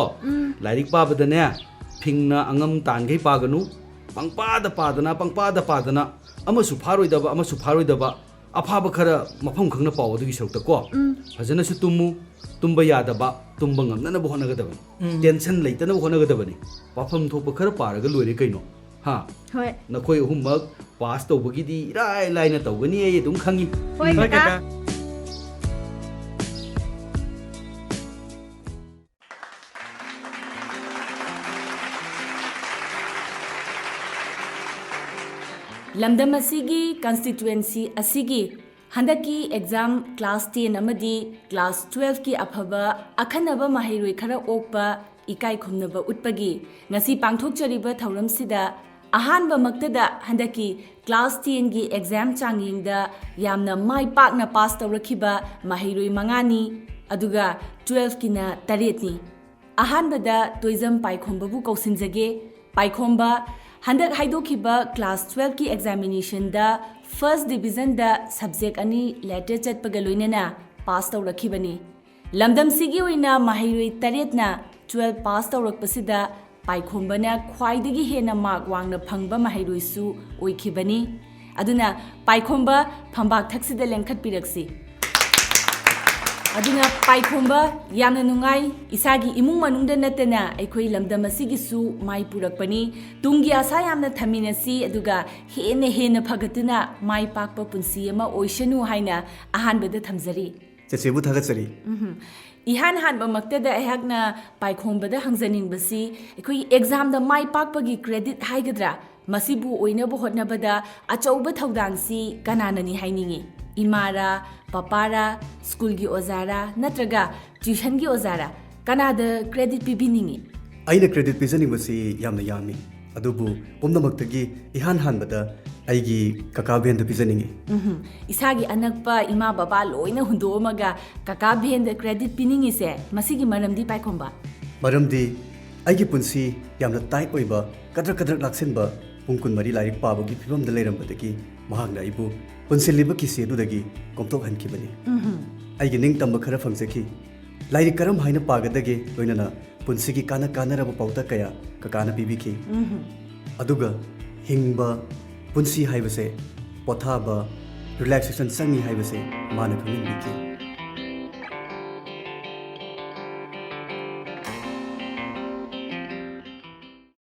ꯂꯥꯏꯔꯤꯛ ꯄꯥꯕꯗꯅꯦ ꯐꯤꯡꯅ ꯑꯉꯝ ꯇꯥꯟꯈꯩ ꯄꯥꯒꯅꯨ ꯄꯪꯄꯥꯗ ꯄꯥꯗꯅ ꯑꯃꯁꯨ ꯐꯥꯔꯣꯏꯗꯕ ꯑꯐꯥꯕ ꯈꯔ ꯃꯐꯝ ꯈꯪꯅ ꯄꯥꯎ ꯑꯗꯨꯒꯤ ꯁꯔꯨꯛꯇ ꯀꯣ ꯐꯖꯅꯁꯨ ꯇꯨꯝꯕ ꯌꯥꯗꯕ ꯇꯨꯝꯕ ꯉꯝꯅꯅꯕ ꯍꯣꯠꯅꯒꯗꯕꯅꯤ ꯇꯦꯟꯁꯟ ꯂꯩꯇꯅꯕ ꯍꯣꯠꯅꯒꯗꯕꯅꯤ ꯄꯥꯐꯝꯊꯣꯛꯄ ꯈꯔ ꯄꯥꯔꯒ ꯂꯣꯏꯔꯦ ꯀꯩꯅꯣ ꯍꯣꯏ ꯅꯈꯣꯏ ꯑꯍꯨꯝꯃꯛ ꯄꯥꯁ ꯇꯧꯕꯒꯤꯗꯤ ꯏꯔꯥꯏ ꯂꯥꯏꯅ ꯇꯧꯒꯅꯤ ꯑꯩ ꯑꯗꯨꯝ ꯈꯪꯉꯤ ꯍꯣꯏ ꯀꯀꯥ ꯂꯝꯗꯝ ꯑꯁꯤꯒꯤ ꯀꯟꯁꯇꯤꯇ꯭ꯌꯨꯑꯦꯟꯁꯤ ꯑꯁꯤꯒꯤ Handaki exam class 10 amadi class 12 ki afaba akhanaba mahairoi khara okpa ikai khumnaba utpagi ngasi pangthokchariba thauramsida ahanba maktada handaki class 10 gi exam changingda yamna mai pakna pass tawrakhiba mahairoi mangani aduga 12 kina taretni ahanbada toizam paikhombabu kausinjage paikhomba handak haidokhiba class 12 ki examination da first division da subject ani letter chatpaga loinana pass tawrakhibani lamdam sigi oina mahairoi taretna 12 pass tawrakpasida paikhomba khwaidagi hena mark wangna phangba mahairoi su oikhibani aduna paikhomba phambak thaksida lengkhat piraksi aduna paikhomba yamna nungai isagi imung manungda natena aikhoi lamdam asigi su mai purakpani tungi asa yamna thaminasi aduga hena phagatuna mai pakpa punsi ama oishanu haina ahanbada thamjari Chechebu thagatsari. Ihan hanba maktada ayakna paikhomba hangzaning basi ekoi exam da mai pakpagi credit haigadra masibu oinabu hotnabada achauba thaudangsi kananani hainingi imara papara school gi ozara natraga tuition gi ozara kanada credit pibiningi Aina credit pizaning basi yamna yami. Adubu pumnamaktage ihan hanbada aigi kakabhen da pizaningi. Isagi anakpa ima baba loina hundomaga kakabhen da credit piningi se masigi maramdi paikhomba Maramdi aigi punsi yamna tight oiba kadrak laksenba pungkun mari lairik pabagi phibam da leirambadagi mahagna ibu punsilliba kisi adudagi komtok hankibani. Aigi ning tamba khara fangzaki lairik karam haina pagadage loinana punsigi kana raba pauta kaya kakana pibiki. Aduga hingba punsi haibase pothaba relaxation sangi haibase mana khangin biki.